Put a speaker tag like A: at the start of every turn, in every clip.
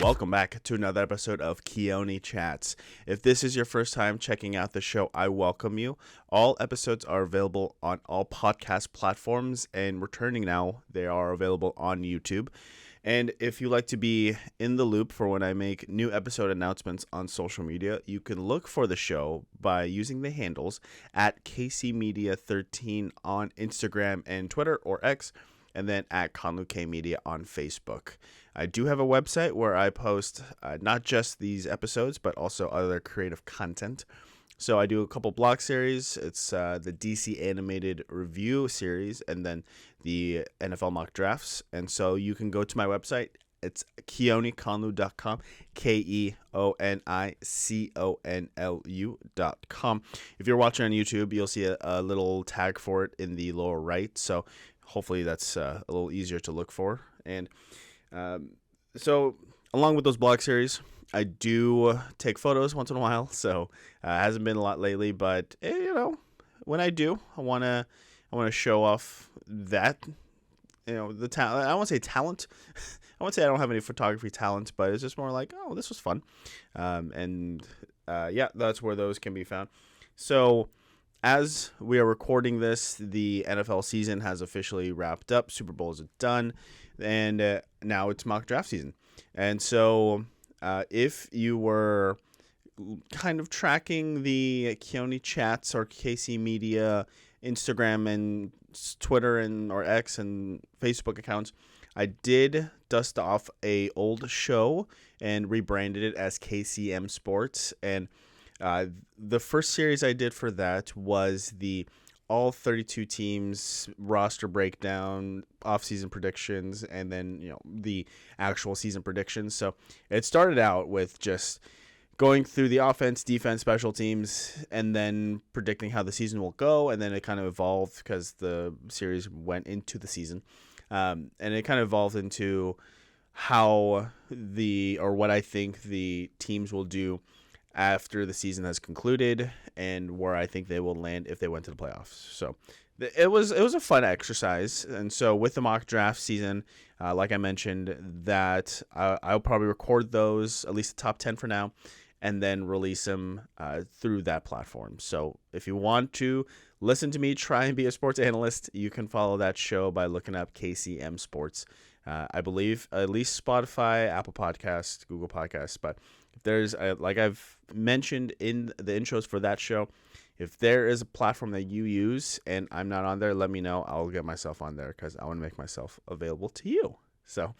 A: Welcome back to another episode of Keone Chats. If this is your first time checking out the show, I welcome you. All episodes are available on all podcast platforms, and returning now, they are available on YouTube. And if you like to be in the loop for when I make new episode announcements on social media, you can look for the show by using the handles at KCmedia13 on Instagram and Twitter or X, and then at Conluke Media on Facebook. I do have a website where I post not just these episodes, but also other creative content. So I do a couple blog series. It's the DC Animated Review series and then the NFL mock drafts. And so you can go to my website. It's keoniconlu.com, KEONICONLU.com. If you're watching on YouTube, you'll see a little tag for it in the lower right. So hopefully that's a little easier to look for. And so along with those blog series, I do take photos once in a while. So it hasn't been a lot lately, but when I do, I want to show off that, the talent. I won't say talent. I won't say I don't have any photography talent, but it's just more like, oh, this was fun. That's where those can be found. So as we are recording this, the NFL season has officially wrapped up. Super Bowls are done, and now it's mock draft season. And so if you were kind of tracking the Keone Chats or KC Media Instagram and Twitter or X and Facebook accounts, I did dust off a old show and rebranded it as KCM Sports. And the first series I did for that was the all 32 teams roster breakdown, off-season predictions, and then the actual season predictions. So it started out with just going through the offense, defense, special teams, and then predicting how the season will go. And then it kind of evolved because the series went into the season. And it kind of evolved into what I think the teams will do after the season has concluded and where I think they will land if they went to the playoffs. So it was a fun exercise. And so with the mock draft season, like I mentioned, that I'll probably record those, at least the top 10 for now, and then release them through that platform. So if you want to listen to me try and be a sports analyst, you can follow that show by looking up KCM Sports. I believe at least Spotify, Apple Podcasts, Google Podcasts. But if there's, like I've mentioned in the intros for that show, if there is a platform that you use and I'm not on there, let me know. I'll get myself on there because I want to make myself available to you. So,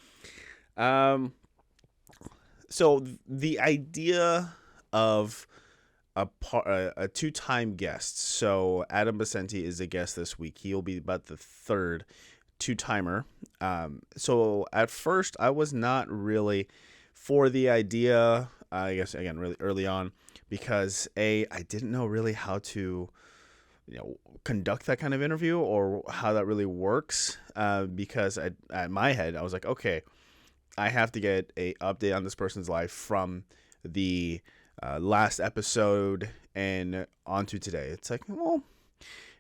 A: So the idea of a two-time guest. So Adam Becenti is a guest this week. He'll be about the third two-timer. So at first I was not really for the idea, I guess, again, really early on, because I didn't know really how to conduct that kind of interview or how that really works, because at my head I was like, okay, I have to get a update on this person's life from the last episode and onto today. It's like, well,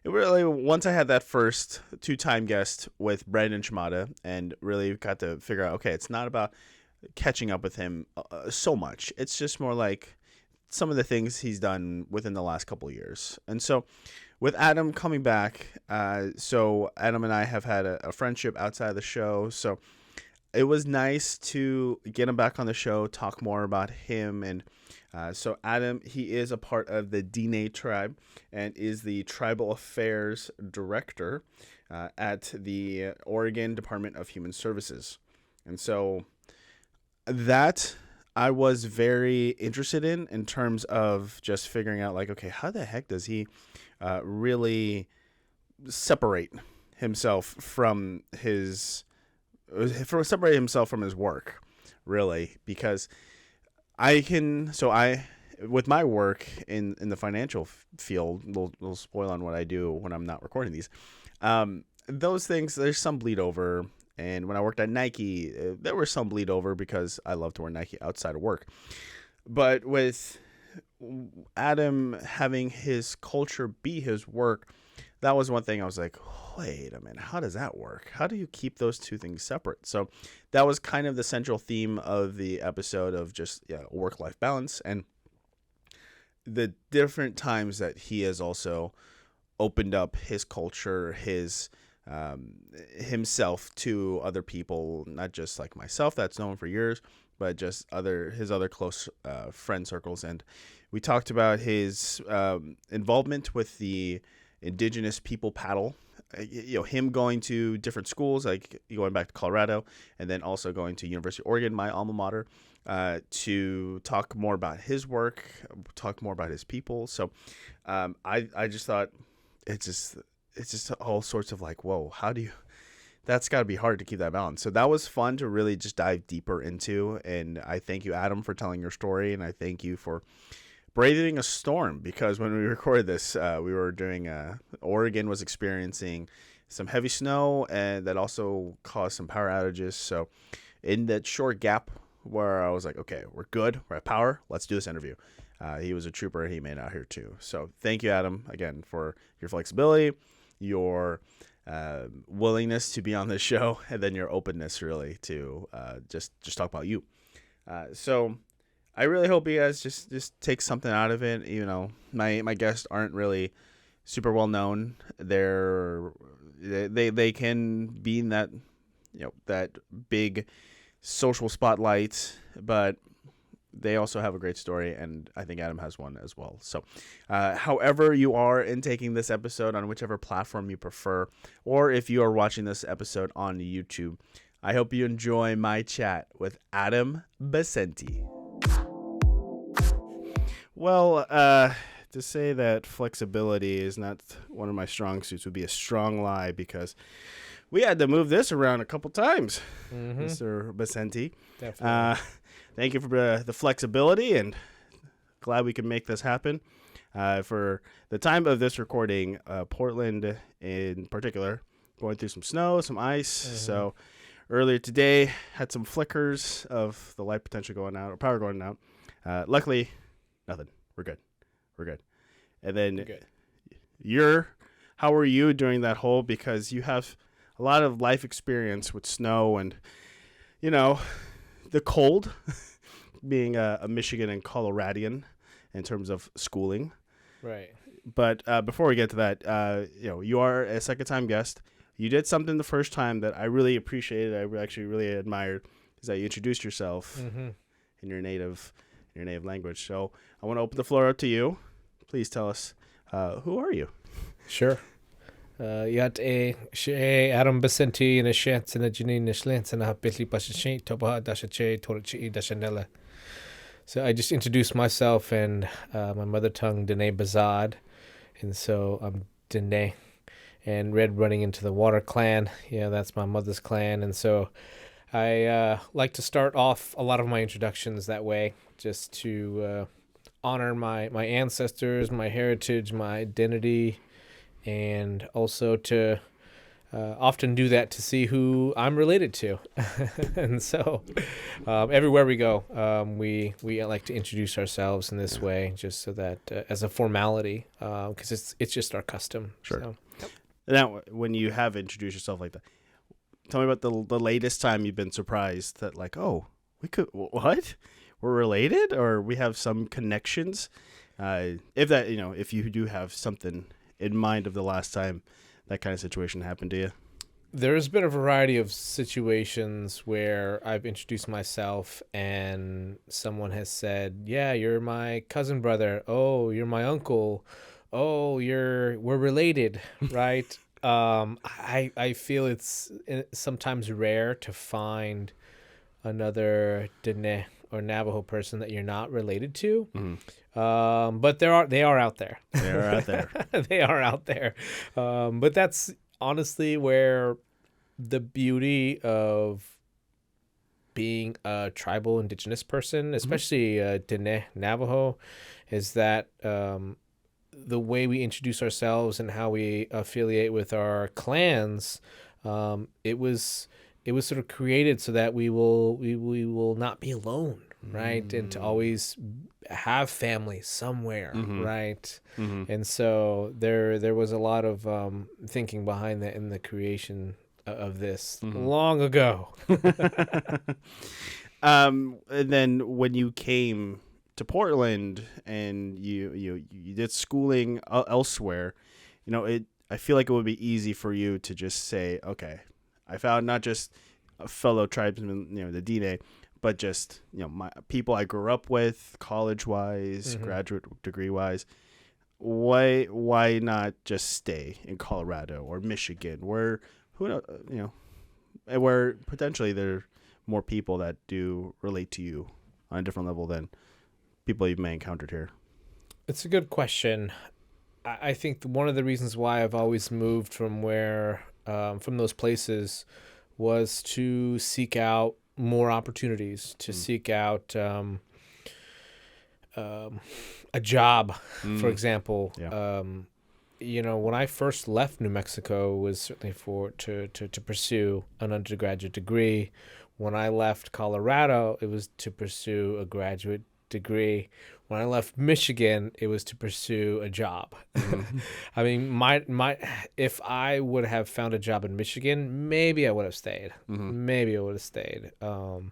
A: it really, once I had that first two-time guest with Brandon Shimada and really got to figure out, okay, it's not about catching up with him so much. It's just more like some of the things he's done within the last couple of years. And so with Adam coming back, so Adam and I have had a friendship outside of the show. So it was nice to get him back on the show, talk more about him. And so Adam, he is a part of the Diné tribe and is the Tribal Affairs Director at the Oregon Department of Human Services. And so that I was very interested in terms of just figuring out, like, okay, how the heck does he really separate himself from his work, really? Because with my work in the financial field, we'll spoil on what I do when I'm not recording these. Those things, there's some bleed over. And when I worked at Nike, there was some bleed over because I love to wear Nike outside of work. But with Adam having his culture be his work, that was one thing I was like, wait a minute, how does that work? How do you keep those two things separate? So that was kind of the central theme of the episode of just work-life balance and the different times that he has also opened up his culture, his himself to other people, not just like myself that's known for years, but just his other close friend circles. And we talked about his involvement with the Indigenous people paddle, him going to different schools, like going back to Colorado, and then also going to University of Oregon, my alma mater, to talk more about his work, talk more about his people. So I just thought it's just all sorts of like, whoa, how do you, that's got to be hard to keep that balance. So that was fun to really just dive deeper into. And I thank you, Adam, for telling your story. And I thank you for braving a storm, because when we recorded this, we were doing Oregon was experiencing some heavy snow, and that also caused some power outages. So in that short gap where I was like, okay, we're good, we're at power, let's do this interview. He was a trooper, and he made it out here too. So thank you, Adam, again, for your flexibility, your willingness to be on this show, and then your openness really to just talk about you. So I really hope you guys just take something out of it. My guests aren't really super well known. They can be in that that big social spotlight, but they also have a great story, and I think Adam has one as well. So however you are in taking this episode, on whichever platform you prefer, or if you are watching this episode on YouTube, I hope you enjoy my chat with Adam Becenti. Well, to say that flexibility is not one of my strong suits would be a strong lie, because we had to move this around a couple times, Mr. Becenti.
B: Definitely.
A: Thank you for the flexibility, and glad we could make this happen. For the time of this recording, Portland in particular, going through some snow, some ice. So earlier today, had some flickers of the light potential going out, or power going out. Luckily, nothing. We're good. And then how were you during that whole, because you have a lot of life experience with snow and, the cold, being a Michigan and Coloradian in terms of schooling.
B: Right.
A: But before we get to that, you are a second-time guest. You did something the first time that I really appreciated. I actually really admired, is that you introduced yourself in your native language. So I want to open the floor up to you. Please tell us, who are you?
B: Sure. Yat Adam Becenti in a chance in a Janine Slants and a Billy Bashin Toba Dashache Torchi Dashanella. So I just introduced myself and my mother tongue, Dene Bazad. And so I'm Dene. And Red running into the Water Clan. Yeah, that's my mother's clan. And so I like to start off a lot of my introductions that way, just to honor my ancestors, my heritage, my identity, and also to often do that to see who I'm related to. And so everywhere we go, we like to introduce ourselves in this way, just so that as a formality, because it's just our custom.
A: Sure.
B: So.
A: Now, when you have introduced yourself like that, tell me about the latest time you've been surprised that, like, oh, what? We're related, or we have some connections. If you do have something in mind of the last time that kind of situation happened to you.
B: There's been a variety of situations where I've introduced myself and someone has said, yeah, you're my cousin brother. Oh, you're my uncle. Oh, we're related, right? I feel it's sometimes rare to find another Dene or Navajo person that you're not related to. But they are out there.
A: They are out there.
B: They are out there. But that's honestly where the beauty of being a tribal indigenous person, especially Dene Navajo, is that the way we introduce ourselves and how we affiliate with our clans, it was sort of created so that we will not be alone, right? And to always have family somewhere, right? And so there was a lot of thinking behind that in the creation of this long ago.
A: And then when you came to Portland and you did schooling elsewhere, I feel like it would be easy for you to just say, okay, I found not just a fellow tribesman, the D-Day, but just, my people I grew up with, college-wise, graduate degree-wise. Why not just stay in Colorado or Michigan, where where potentially there are more people that do relate to you on a different level than people you may encountered here?
B: It's a good question. I think one of the reasons why I've always moved from from those places was to seek out more opportunities, to seek out a job, for example.
A: Yeah.
B: When I first left New Mexico, it was certainly to pursue an undergraduate degree. When I left Colorado, it was to pursue a graduate degree. When I left Michigan, it was to pursue a job. I mean, if I would have found a job in Michigan, maybe I would have stayed. Maybe I would have stayed. I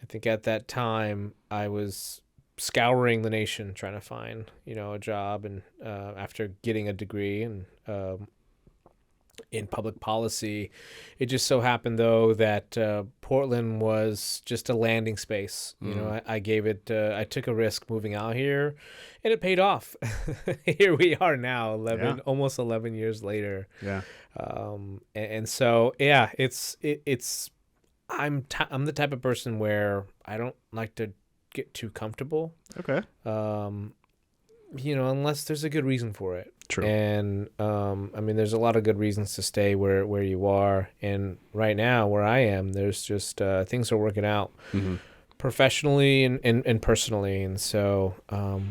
B: think at that time I was scouring the nation trying to find a job, and after getting a degree and in public policy, it just so happened though that Portland was just a landing space. I gave it I took a risk moving out here, and it paid off. Here we are now, almost 11 years later.
A: Yeah.
B: And so it's I'm the type of person where I don't like to get too comfortable.
A: Okay.
B: Unless there's a good reason for it.
A: True.
B: And I mean, there's a lot of good reasons to stay where you are. And right now, where I am, there's just things are working out professionally and personally. And so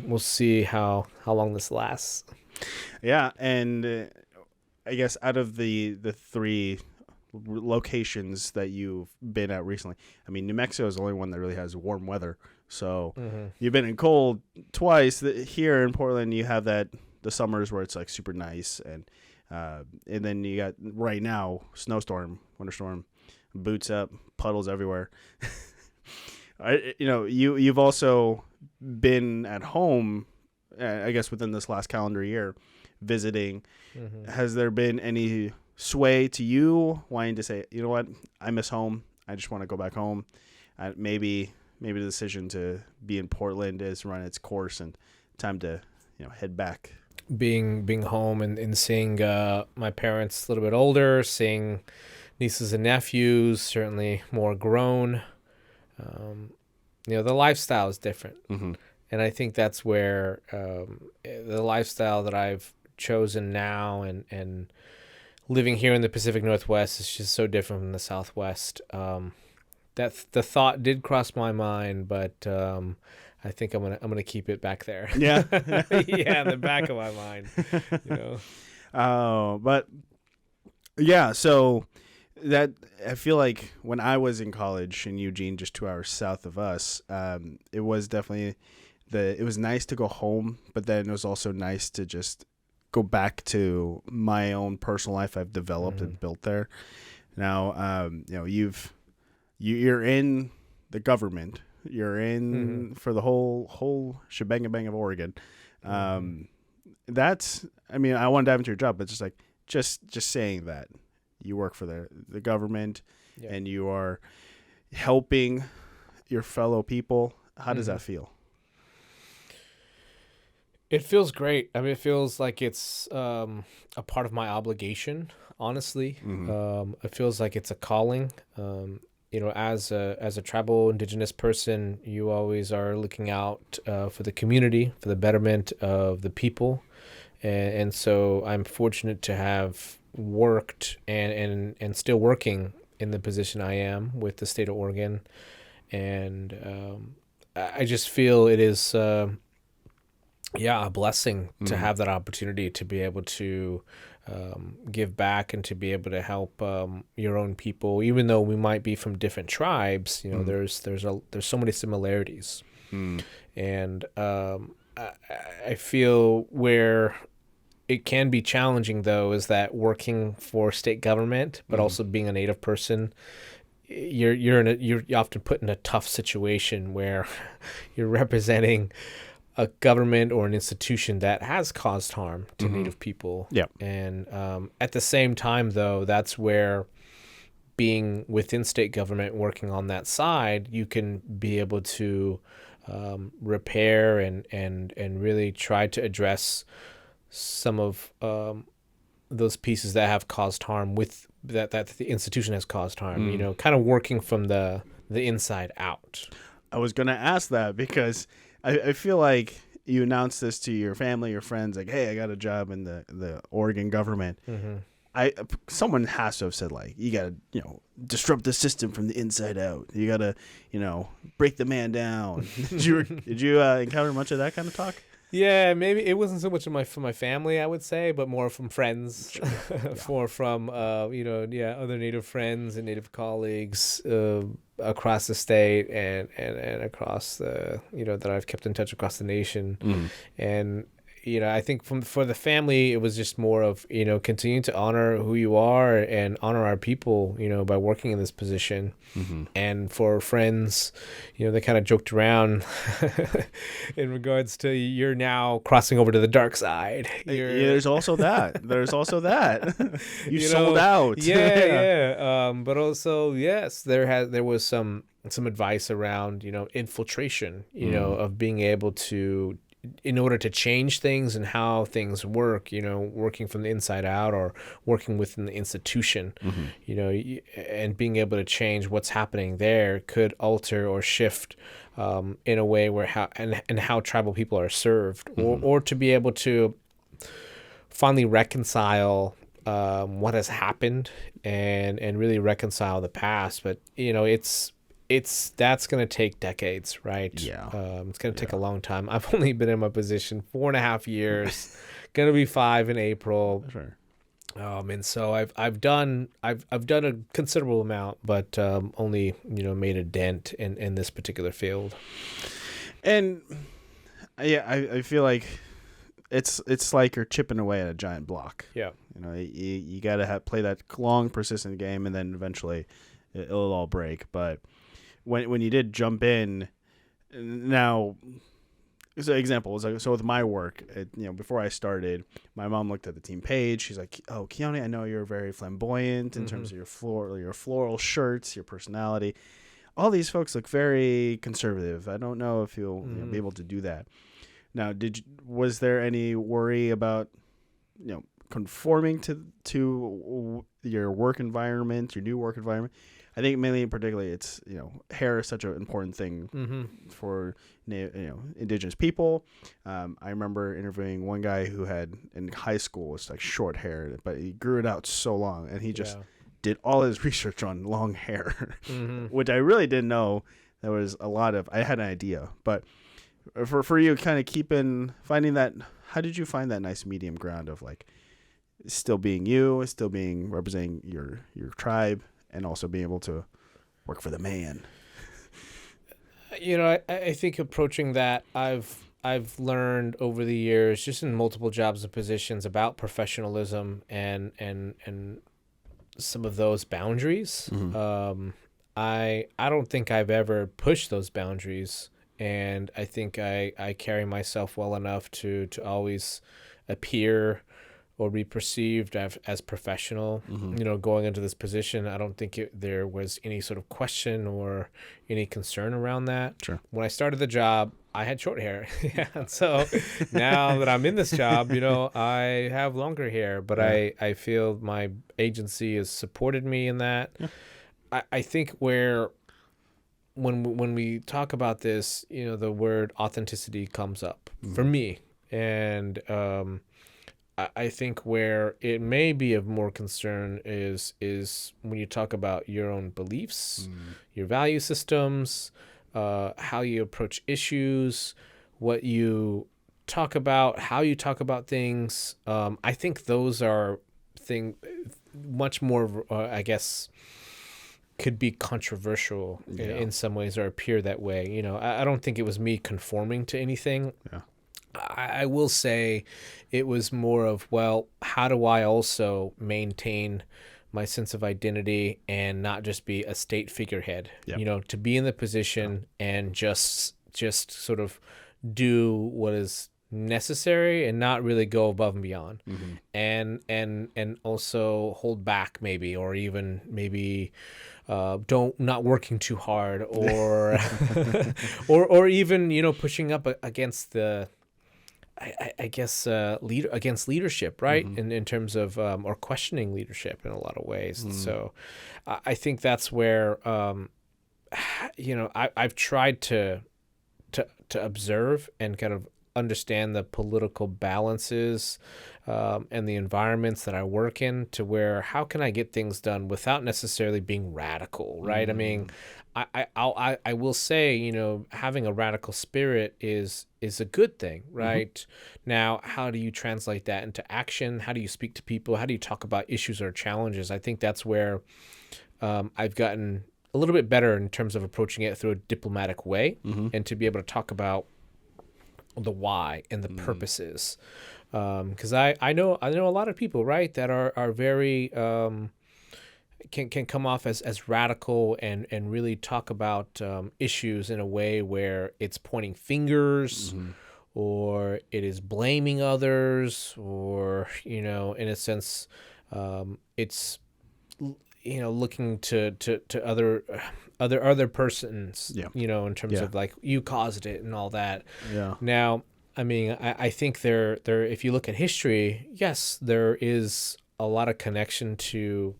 B: we'll see how long this lasts.
A: Yeah, and I guess out of the three locations that you've been at recently, I mean, New Mexico is the only one that really has warm weather. So you've been in cold twice. Here in Portland, you have the summers where it's like super nice, and then you got right now winter storm, boots up, puddles everywhere. You've also been at home, I guess within this last calendar year, visiting. Has there been any sway to you wanting to say, you know what, I miss home, I just want to go back home? Maybe the decision to be in Portland has run its course and time to head back.
B: Being home and seeing my parents a little bit older, seeing nieces and nephews certainly more grown. The lifestyle is different. And I think that's where the lifestyle that I've chosen now and living here in the Pacific Northwest is just so different from the Southwest. That the thought did cross my mind, but I think I'm gonna keep it back there.
A: Yeah.
B: Yeah, in the back of my mind.
A: But yeah, so that I feel like when I was in college in Eugene, just 2 hours south of us, it was definitely it was nice to go home, but then it was also nice to just go back to my own personal life I've developed and built there. Now, you're in the government. You're in for the whole shebang of Oregon. That's, I mean, I want to dive into your job, but just like just saying that you work for the government and you are helping your fellow people. How does that feel?
B: It feels great. I mean, it feels like it's a part of my obligation, honestly. It feels like it's a calling. As a tribal indigenous person, you always are looking out for the community, for the betterment of the people. And so I'm fortunate to have worked and still working in the position I am with the state of Oregon. And I just feel it is a blessing to have that opportunity to be able to give back and to be able to help your own people, even though we might be from different tribes. There's so many similarities, and I feel where it can be challenging though is that working for state government, but also being a Native person, you're often put in a tough situation where you're representing a government or an institution that has caused harm to Native people.
A: Yeah.
B: And at the same time, though, that's where being within state government, working on that side, you can be able to repair and really try to address some of those pieces that have caused harm with that the institution has caused harm. Kind of working from the inside out.
A: I was gonna ask that because I feel like you announced this to your family, your friends, like, hey, I got a job in the Oregon government. Someone has to have said, like, you gotta disrupt the system from the inside out. You gotta break the man down. Did you encounter much of that kind of talk?
B: Yeah, maybe it wasn't so much from my family, I would say, but more from friends, from other Native friends and Native colleagues across the state and across the that I've kept in touch across the nation, and I think for the family, it was just more of continuing to honor who you are and honor our people, by working in this position. And for friends, they kind of joked around in regards to you're now crossing over to the dark side.
A: There's also that. You sold out.
B: Yeah. But also, yes, there was some advice around infiltration, of being able to, in order to change things and how things work, working from the inside out or working within the institution, and being able to change what's happening there could alter or shift in a way where how tribal people are served, or to be able to finally reconcile what has happened and really reconcile the past. But that's going to take decades, right?
A: Yeah.
B: It's going to take a long time. I've only been in my position 4.5 years, going to be 5 in April.
A: Sure.
B: And so I've done a considerable amount, but only made a dent in this particular field.
A: And I feel like it's like you're chipping away at a giant block.
B: Yeah.
A: You got to play that long, persistent game, and then eventually it'll all break. But when you did jump in, now, so example is like, so with my work, before I started, my mom looked at the team page. She's like, "Oh, Keone, I know you're very flamboyant in terms of your floral shirts, your personality. All these folks look very conservative. I don't know if you'll be able to do that." Now, was there any worry about conforming to your work environment, your new work environment? I think mainly, particularly, it's hair is such an important thing for indigenous people. I remember interviewing one guy who had in high school was like short hair, but he grew it out so long, and he just did all his research on long hair, which I really didn't know. There was a lot of, I had an idea, but for you, kind of finding that. How did you find that nice medium ground of like still being you, still being representing your tribe, and also being able to work for the man?
B: I think approaching that, I've learned over the years, just in multiple jobs and positions, about professionalism and some of those boundaries. I don't think I've ever pushed those boundaries, and I think I carry myself well enough to always appear or be perceived as professional. Going into this position, I don't think there was any sort of question or any concern around that.
A: Sure.
B: When I started the job, I had short hair. And so now that I'm in this job, I have longer hair, but I feel my agency has supported me in that. Yeah. I think when we talk about this, the word authenticity comes up for me. And I think where it may be of more concern is when you talk about your own beliefs, your value systems, how you approach issues, what you talk about, how you talk about things. I think those are something much more, I guess, could be controversial in some ways or appear that way. You know, I don't think it was me conforming to anything.
A: Yeah.
B: I will say it was more of, well, how do I also maintain my sense of identity and not just be a state figurehead?
A: Yep.
B: You know, to be in the position and just sort of do what is necessary and not really go above and beyond, and also hold back maybe, or even maybe not working too hard, or or even, you know, pushing up against the I guess against leadership, right? In terms of or questioning leadership in a lot of ways. So I think that's where you know, I've tried to observe and kind of understand the political balances and the environments that I work in, to where how can I get things done without necessarily being radical, right? I mean, I will say, you know, having a radical spirit is a good thing, right? Now, how do you translate that into action? How do you speak to people? How do you talk about issues or challenges? I think that's where I've gotten a little bit better in terms of approaching it through a diplomatic way, and to be able to talk about the why and the purposes. Because I know a lot of people, right, that are very can come off as radical and really talk about issues in a way where it's pointing fingers, or it is blaming others, or, you know, in a sense, it's, you know, looking to other persons, you know, in terms of like, you caused it and all that. Now, I mean, I think there if you look at history, yes, there is a lot of connection to,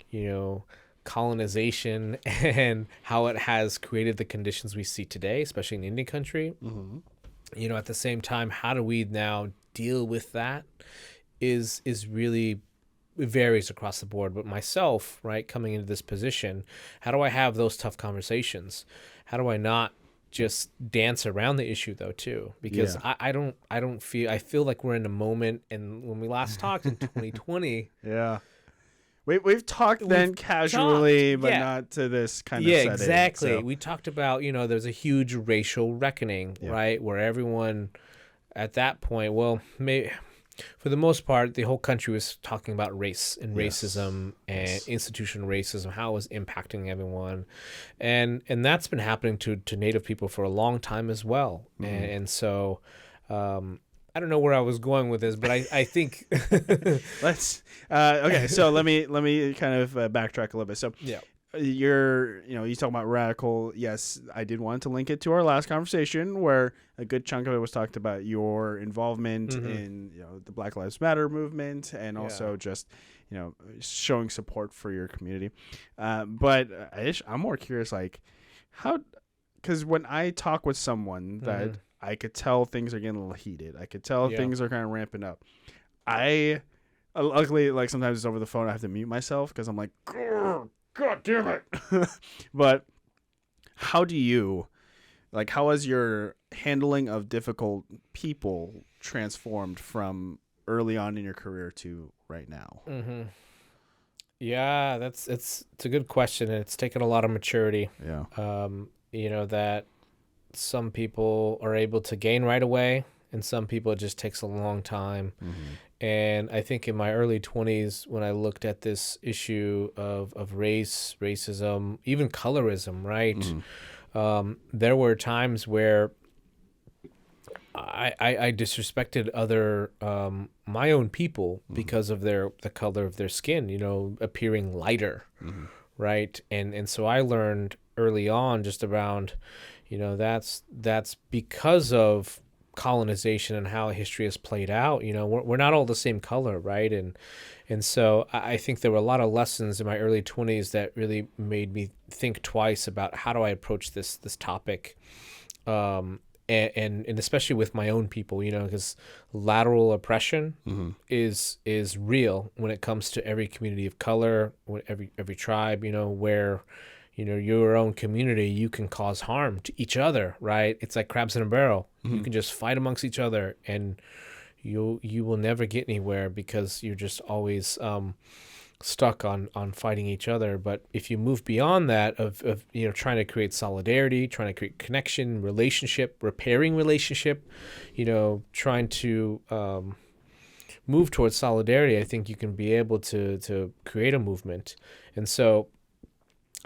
B: you know, colonization and how it has created the conditions we see today, especially in Indian country. You know, at the same time, how do we now deal with that is really, it varies across the board. But myself, right, coming into this position, how do I have those tough conversations? How do I not just dance around the issue though too? Because I feel like we're in a moment, and when we last talked in 2020,
A: we've talked then casually, but not to this kind of setting.
B: Exactly.
A: So.
B: We talked about, you know, there's a huge racial reckoning, right, where everyone at that point, well, maybe for the most part, the whole country was talking about race and racism and institutional racism, how it was impacting everyone. And that's been happening to Native people for a long time as well. And so I don't know where I was going with this, but I think
A: let's okay. So let me kind of backtrack a little bit. So you talk about radical. Yes, I did want to link it to our last conversation, where a good chunk of it was talked about your involvement in, you know, the Black Lives Matter movement, and also just, you know, showing support for your community. But I'm more curious, like, how, because when I talk with someone that I could tell things are getting a little heated, I could tell things are kind of ramping up. Luckily, like, sometimes it's over the phone. I have to mute myself because I'm like, God damn it. But how has your handling of difficult people transformed from early on in your career to right now?
B: Yeah, it's a good question, and it's taken a lot of maturity. You know, that some people are able to gain right away, and some people it just takes a long time. And I think in my early 20s, when I looked at this issue of racism, even colorism, right, there were times where I disrespected other my own people because of the color of their skin, you know, appearing lighter, right? And so I learned early on just around, you know, that's because of colonization and how history has played out. You know, we're not all the same color, right? And so I think there were a lot of lessons in my early 20s that really made me think twice about how do I approach this topic, and especially with my own people, you know, because lateral oppression is real when it comes to every community of color, every tribe, you know, where, you know, your own community, you can cause harm to each other, right? It's like crabs in a barrel. You can just fight amongst each other, and you will never get anywhere because you're just always stuck on fighting each other. But if you move beyond that of trying to create solidarity, trying to create connection, relationship, repairing relationship, trying to move towards solidarity, I think you can be able to create a movement. And so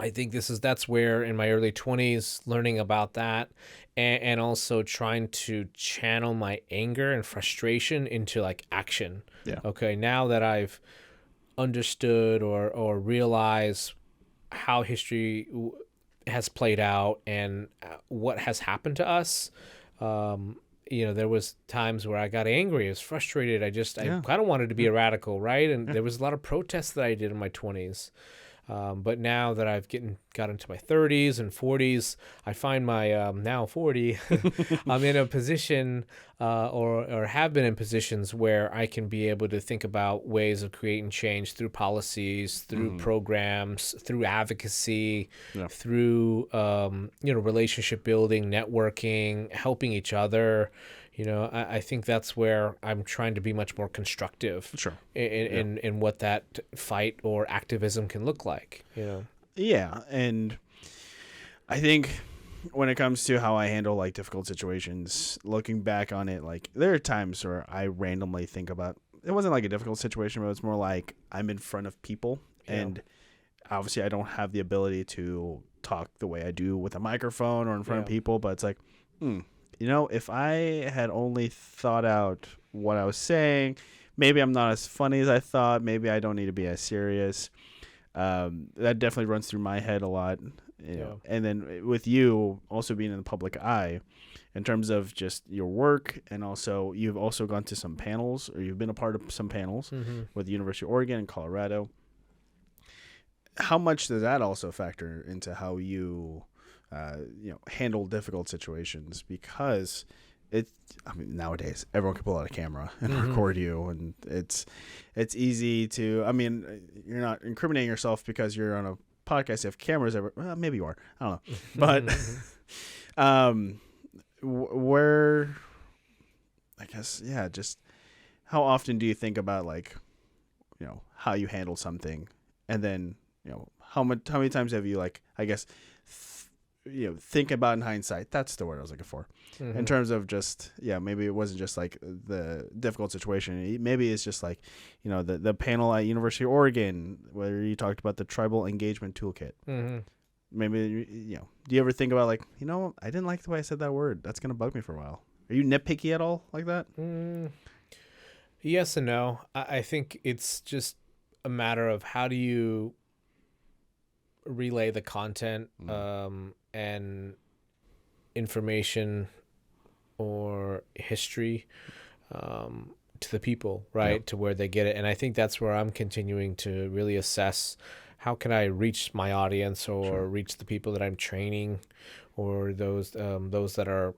B: I think that's where in my early 20s learning about that, and also trying to channel my anger and frustration into like action.
A: Yeah.
B: Okay, now that I've understood or realized how history has played out and what has happened to us, there was times where I got angry, I was frustrated. I kind of wanted to be a radical, right? And there was a lot of protests that I did in my 20s. But now that I've got into my 30s and 40s, I find my now 40, I'm in a position or have been in positions where I can be able to think about ways of creating change through policies, through programs, through advocacy, through relationship building, networking, helping each other. I think that's where I'm trying to be much more constructive in what that fight or activism can look like.
A: Yeah, and I think when it comes to how I handle like difficult situations, looking back on it, like there are times where I randomly think about it wasn't like a difficult situation, but it's more like I'm in front of people, and obviously I don't have the ability to talk the way I do with a microphone or in front of people, but it's like, if I had only thought out what I was saying, maybe I'm not as funny as I thought. Maybe I don't need to be as serious. That definitely runs through my head a lot. And then with you also being in the public eye, in terms of just your work, and also you've also gone to some panels, or you've been a part of some panels with the University of Oregon and Colorado. How much does that also factor into how you handle difficult situations? Because nowadays everyone can pull out a camera and record you, and it's easy to. I mean, you're not incriminating yourself because you're on a podcast. You have cameras everywhere. Well, maybe you are. I don't know, but where, I guess, just how often do you think about like, how you handle something, and then how many times have you like, I guess, think about in hindsight, that's the word I was looking for, in terms of just, maybe it wasn't just like the difficult situation. Maybe it's just like, the panel at University of Oregon where you talked about the tribal engagement toolkit. Maybe, do you ever think about like, I didn't like the way I said that word. That's going to bug me for a while. Are you nitpicky at all like that?
B: Yes and no. I think it's just a matter of how do you relay the content and information or history to the people, right? To where they get it. And I think that's where I'm continuing to really assess how can I reach my audience or reach the people that I'm training, or those that are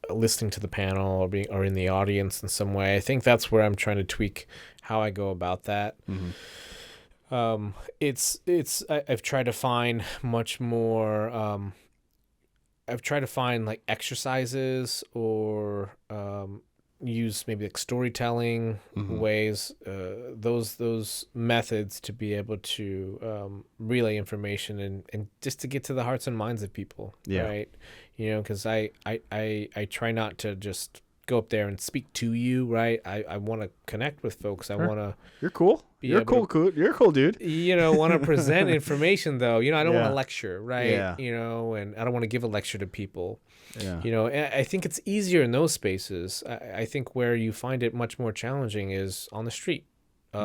B: listening to the panel or in the audience in some way. I think that's where I'm trying to tweak how I go about that. I've tried to find much more. I've tried to find like exercises or use maybe like storytelling ways, those methods to be able to relay information and just to get to the hearts and minds of people. Right. Because I try not to just go up there and speak to you, right? I want to connect with folks. I want to.
A: You're cool. You're cool. You're a cool dude.
B: Want to present information though. I don't want to lecture, right?
A: Yeah.
B: And I don't want to give a lecture to people.
A: Yeah.
B: And I think it's easier in those spaces. I think where you find it much more challenging is on the street, in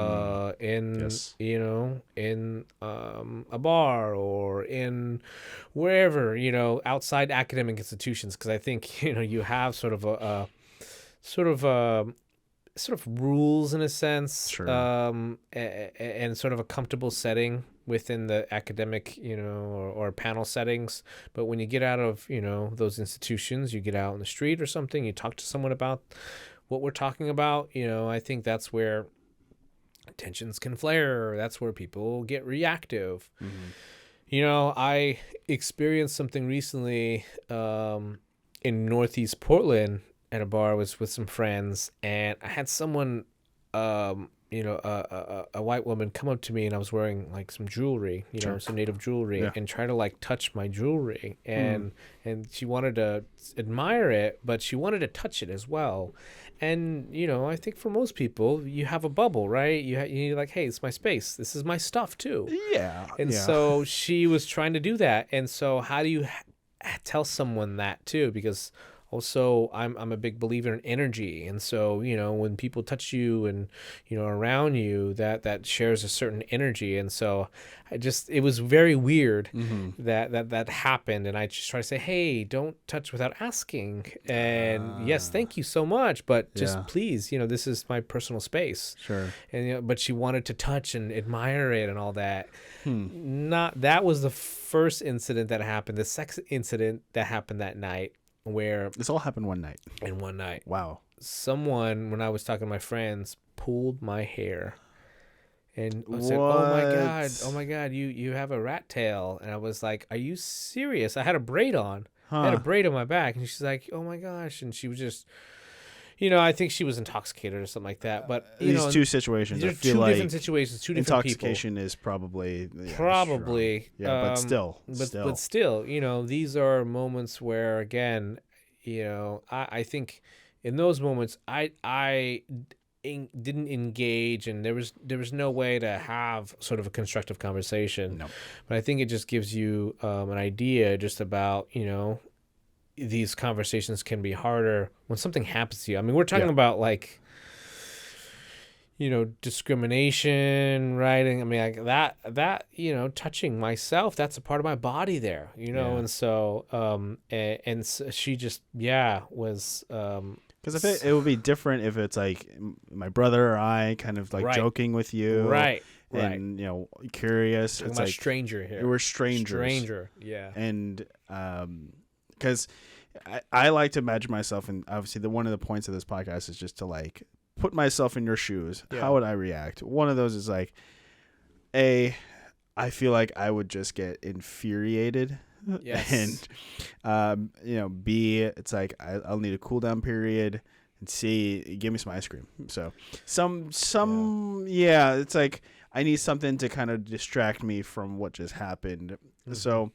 B: a bar or in wherever, outside academic institutions, because I think you have sort of rules in a sense, and sort of a comfortable setting within the academic, or panel settings. But when you get out of, those institutions, you get out on the street or something, you talk to someone about what we're talking about, I think that's where tensions can flare. That's where people get reactive. I experienced something recently in Northeast Portland, at a bar. I was with some friends, and I had someone, a white woman come up to me, and I was wearing like some jewelry,
A: Sure.
B: some native jewelry,
A: Yeah.
B: and try to like touch my jewelry, and she wanted to admire it, but she wanted to touch it as well. And I think for most people, you have a bubble, right? You're like, hey, it's my space. This is my stuff too.
A: Yeah.
B: And so she was trying to do that. And so how do you tell someone that too? Because also I'm a big believer in energy. And so, when people touch you and, around you, that shares a certain energy. And so it was very weird that happened. And I just try to say, hey, don't touch without asking. And yes, thank you so much. But just please, this is my personal space.
A: Sure.
B: And, but she wanted to touch and admire it and all that. That was the first incident that happened. The second incident that happened that night, where
A: This all happened one night.
B: in one night,
A: Wow.
B: someone, when I was talking to my friends, pulled my hair and said,
A: What?
B: oh my god, you have a rat tail. And I was like, are you serious? I had a braid on. I had a braid on my back. And she's like, oh my gosh. And she was just, I think she was intoxicated or something like that. But
A: These two situations, I
B: there's
A: feel
B: two
A: like
B: different situations, two different people.
A: intoxication is probably
B: Probably.
A: strong. Yeah, but still.
B: But still, these are moments where, again, I think in those moments I didn't engage, and there was no way to have sort of a constructive conversation.
A: No.
B: But I think it just gives you an idea just about, these conversations can be harder when something happens to you. I mean, we're talking about like, discrimination, right? And I mean, like that, touching myself, that's a part of my body there, and so, and so she just, was,
A: because I think it would be different if it's like my brother or I kind of like joking with you.
B: Right.
A: And, curious.
B: Talking
A: it's
B: about
A: like
B: stranger here.
A: We're strangers.
B: Stranger. Yeah.
A: And, because I like to imagine myself, and obviously one of the points of this podcast is just to like put myself in your shoes.
B: Yeah.
A: How would I react? One of those is like, I feel like I would just get infuriated.
B: Yes.
A: And, B, it's like I'll need a cool down period, and C, give me some ice cream. So it's like I need something to kind of distract me from what just happened. Mm-hmm. So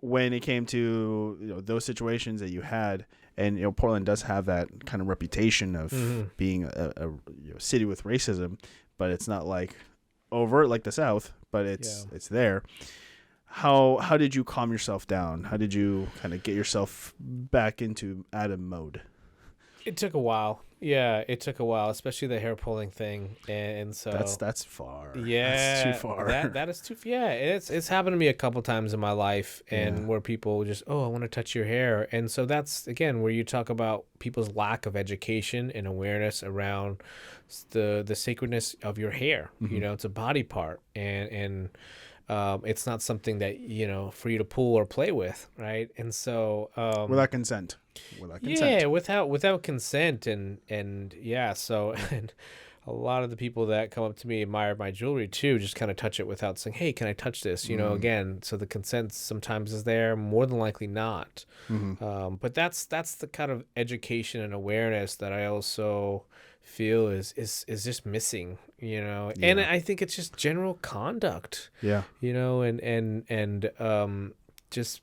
A: when it came to those situations that you had, and Portland does have that kind of reputation of being a city with racism, but it's not like overt like the South, but it's there. How did you calm yourself down? How did you kind of get yourself back into Adam mode?
B: It took a while. Yeah, it took a while, especially the hair pulling thing, and so
A: that's far.
B: Yeah,
A: that's too far.
B: That is too. Yeah, it's happened to me a couple times in my life, and where people just, I want to touch your hair, and so that's again where you talk about people's lack of education and awareness around the sacredness of your hair.
A: Mm-hmm.
B: It's a body part, and it's not something that for you to pull or play with, right? And so
A: without consent.
B: Yeah, without consent, and so and a lot of the people that come up to me admire my jewelry too, just kind of touch it without saying, hey, can I touch this? Again, so the consent sometimes is there, more than likely not.
A: Mm-hmm.
B: But that's the kind of education and awareness that I also feel is just missing, and I think it's just general conduct, and just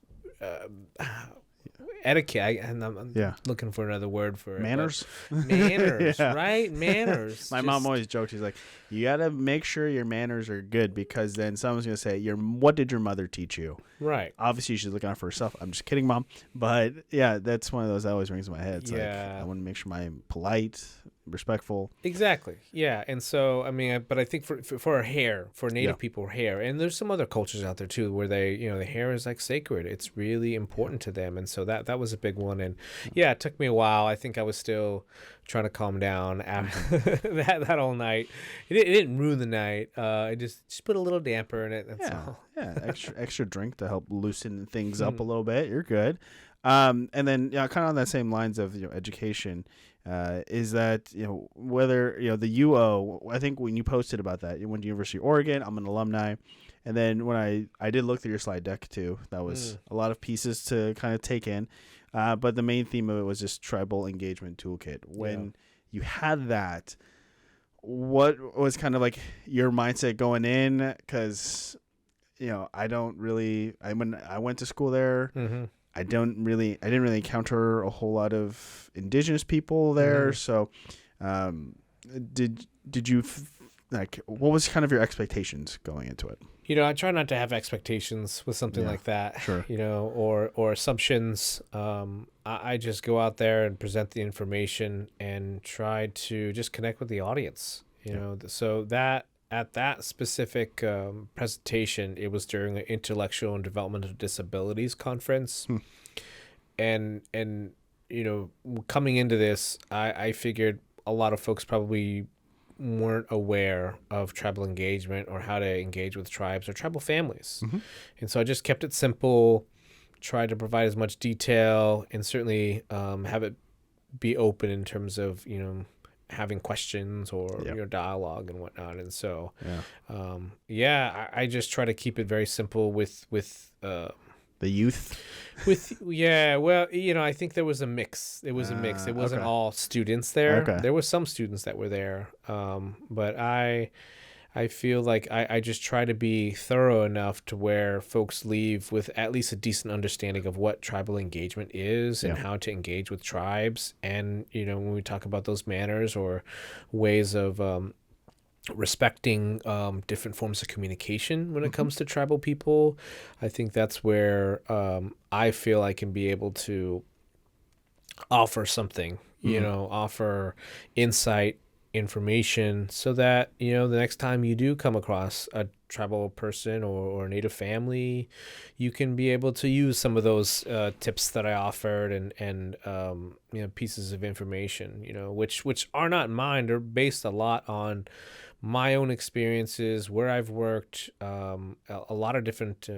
B: etiquette, and I'm looking for another word for it.
A: Manners,
B: right? Manners.
A: My mom always jokes. She's like, you gotta make sure your manners are good, because then someone's gonna say, what did your mother teach you?
B: Right.
A: Obviously, she's looking out for herself. I'm just kidding, Mom. But yeah, that's one of those that always rings in my head. It's like, I want to make sure I'm polite, respectful.
B: Exactly. Yeah. And so, I mean, but I think for our hair, for Native people, hair, and there's some other cultures out there too, where they, the hair is like sacred. It's really important to them. And so that was a big one. And it took me a while. I think I was still trying to calm down after that whole night. It didn't ruin the night. I just put a little damper in it. That's all.
A: Yeah. Extra drink to help loosen things up a little bit. You're good. And then kind of on that same lines of education, is that whether the UO. I think when you posted about that, you went to University of Oregon. I'm an alumni, and then when I did look through your slide deck too, that was a lot of pieces to kind of take in. But the main theme of it was just tribal engagement toolkit. When you had that, what was kind of like your mindset going in? Because I don't really. When I went to school there, I didn't really encounter a whole lot of indigenous people there. So, did you like? What was kind of your expectations going into it?
B: I try not to have expectations with something like that.
A: Sure.
B: Or assumptions. I just go out there and present the information and try to just connect with the audience. So that. At that specific presentation, it was during an intellectual and developmental disabilities conference. And coming into this, I figured a lot of folks probably weren't aware of tribal engagement or how to engage with tribes or tribal families. And so I just kept it simple, tried to provide as much detail, and certainly have it be open in terms of, having questions or dialogue and whatnot. And so I just try to keep it very simple with
A: the youth.
B: I think there was a mix. It was a mix. It wasn't all students there. There were some students that were there, but I feel like I just try to be thorough enough to where folks leave with at least a decent understanding of what tribal engagement is and how to engage with tribes. And, when we talk about those manners or ways of respecting different forms of communication when it comes to tribal people, I think that's where I feel I can be able to offer something, offer insight, information, so that the next time you do come across a tribal person or a native family, you can be able to use some of those tips that I offered and pieces of information, which are not mine. They're based a lot on my own experiences, where I've worked, a lot of different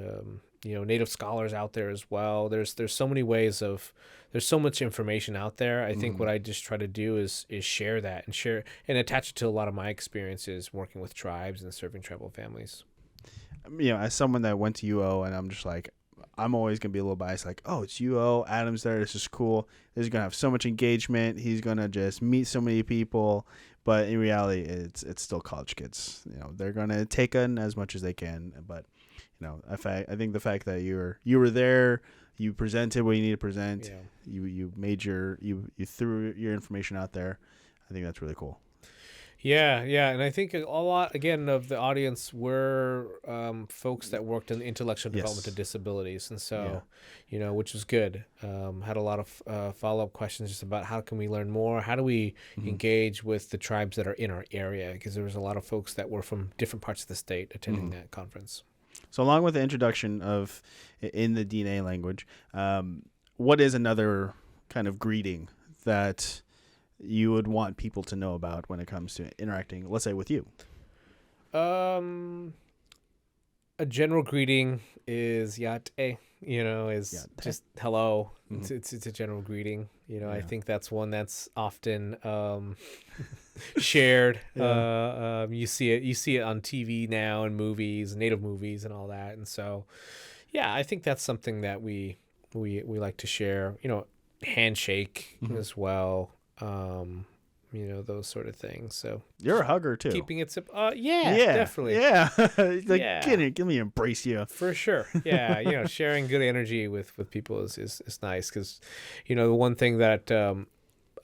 B: native scholars out there as well. There's so many ways of, there's so much information out there. I think what I just try to do is share that and attach it to a lot of my experiences working with tribes and serving tribal families.
A: As someone that went to UO, and I'm just like, I'm always going to be a little biased, like, oh, it's UO, Adam's there, this is cool. This is going to have so much engagement. He's going to just meet so many people. But in reality, it's still college kids. They're going to take in as much as they can. But, I think the fact that you were there, you presented what you need to present, you made you threw your information out there. I think that's really cool.
B: Yeah, and I think a lot, again, of the audience were folks that worked in intellectual development of disabilities, and so, which was good. Had a lot of follow-up questions just about how can we learn more, how do we engage with the tribes that are in our area, because there was a lot of folks that were from different parts of the state attending that conference.
A: So along with the introduction of in the DNA language, what is another kind of greeting that you would want people to know about when it comes to interacting, let's say, with you?
B: A general greeting is yate, is just hello. It's a general greeting. I think that's one that's often shared. You see it on TV now and movies, native movies and all that. And so, I think that's something that we like to share, handshake as well. Those sort of things. So
A: you're a hugger too.
B: Keeping it simple. Definitely.
A: Yeah. Give me embrace you.
B: For sure. Yeah. Sharing good energy with people is nice. 'Cause, the one thing that,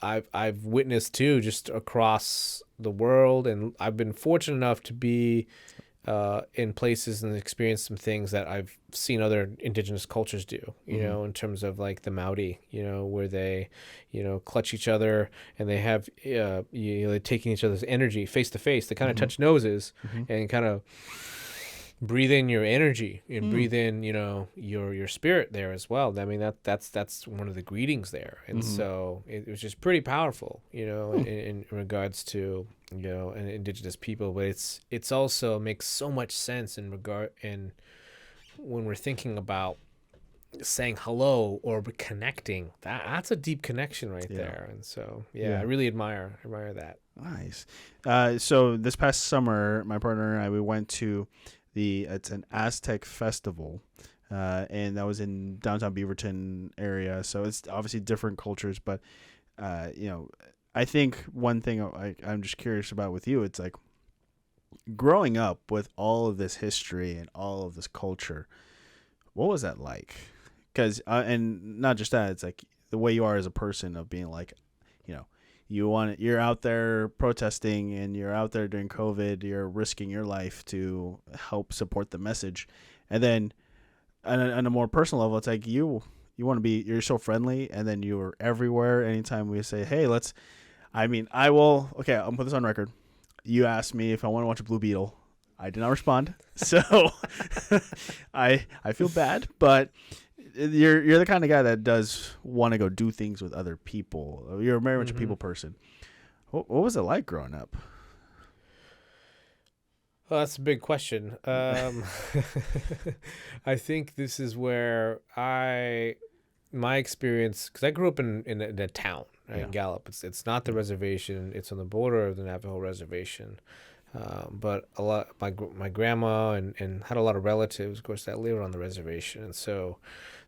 B: I've witnessed too, just across the world, and I've been fortunate enough to be, in places and experience some things that I've seen other indigenous cultures do, in terms of like the Maori, where they, clutch each other and they have, they're taking each other's energy face to face. They kind of touch noses and kind of breathe in your energy and breathe in, your spirit there as well. I mean, that's one of the greetings there. And so it was just pretty powerful, in regards to, an indigenous people, but it's also makes so much sense in when we're thinking about saying hello or connecting. That's a deep connection right
A: Yeah.
B: there. And so,
A: Yeah.
B: I really admire that.
A: Nice. So this past summer, my partner and I, we went to it's an Aztec festival, and that was in downtown Beaverton area. So it's obviously different cultures, but I think one thing I'm just curious about with you, it's like growing up with all of this history and all of this culture. What was that like? Because and not just that, it's like the way you are as a person of being like, you know, you're out there protesting and you're out there during COVID, you're risking your life to help support the message, and then on a more personal level, it's like you want to be, you're so friendly, and then you're everywhere. Anytime we say, hey, let's, I mean, I will, okay, I'll put this on record. You asked me if I want to watch a Blue Beetle. I did not respond, so I feel bad, but you're the kind of guy that does want to go do things with other people. You're very much a people person. What was it like growing up?
B: Well, that's a big question. I think this is where my experience, because I grew up in a town, right, in Gallup. It's not the reservation. It's on the border of the Navajo reservation. But a lot, my grandma and had a lot of relatives, of course, that lived on the reservation, and so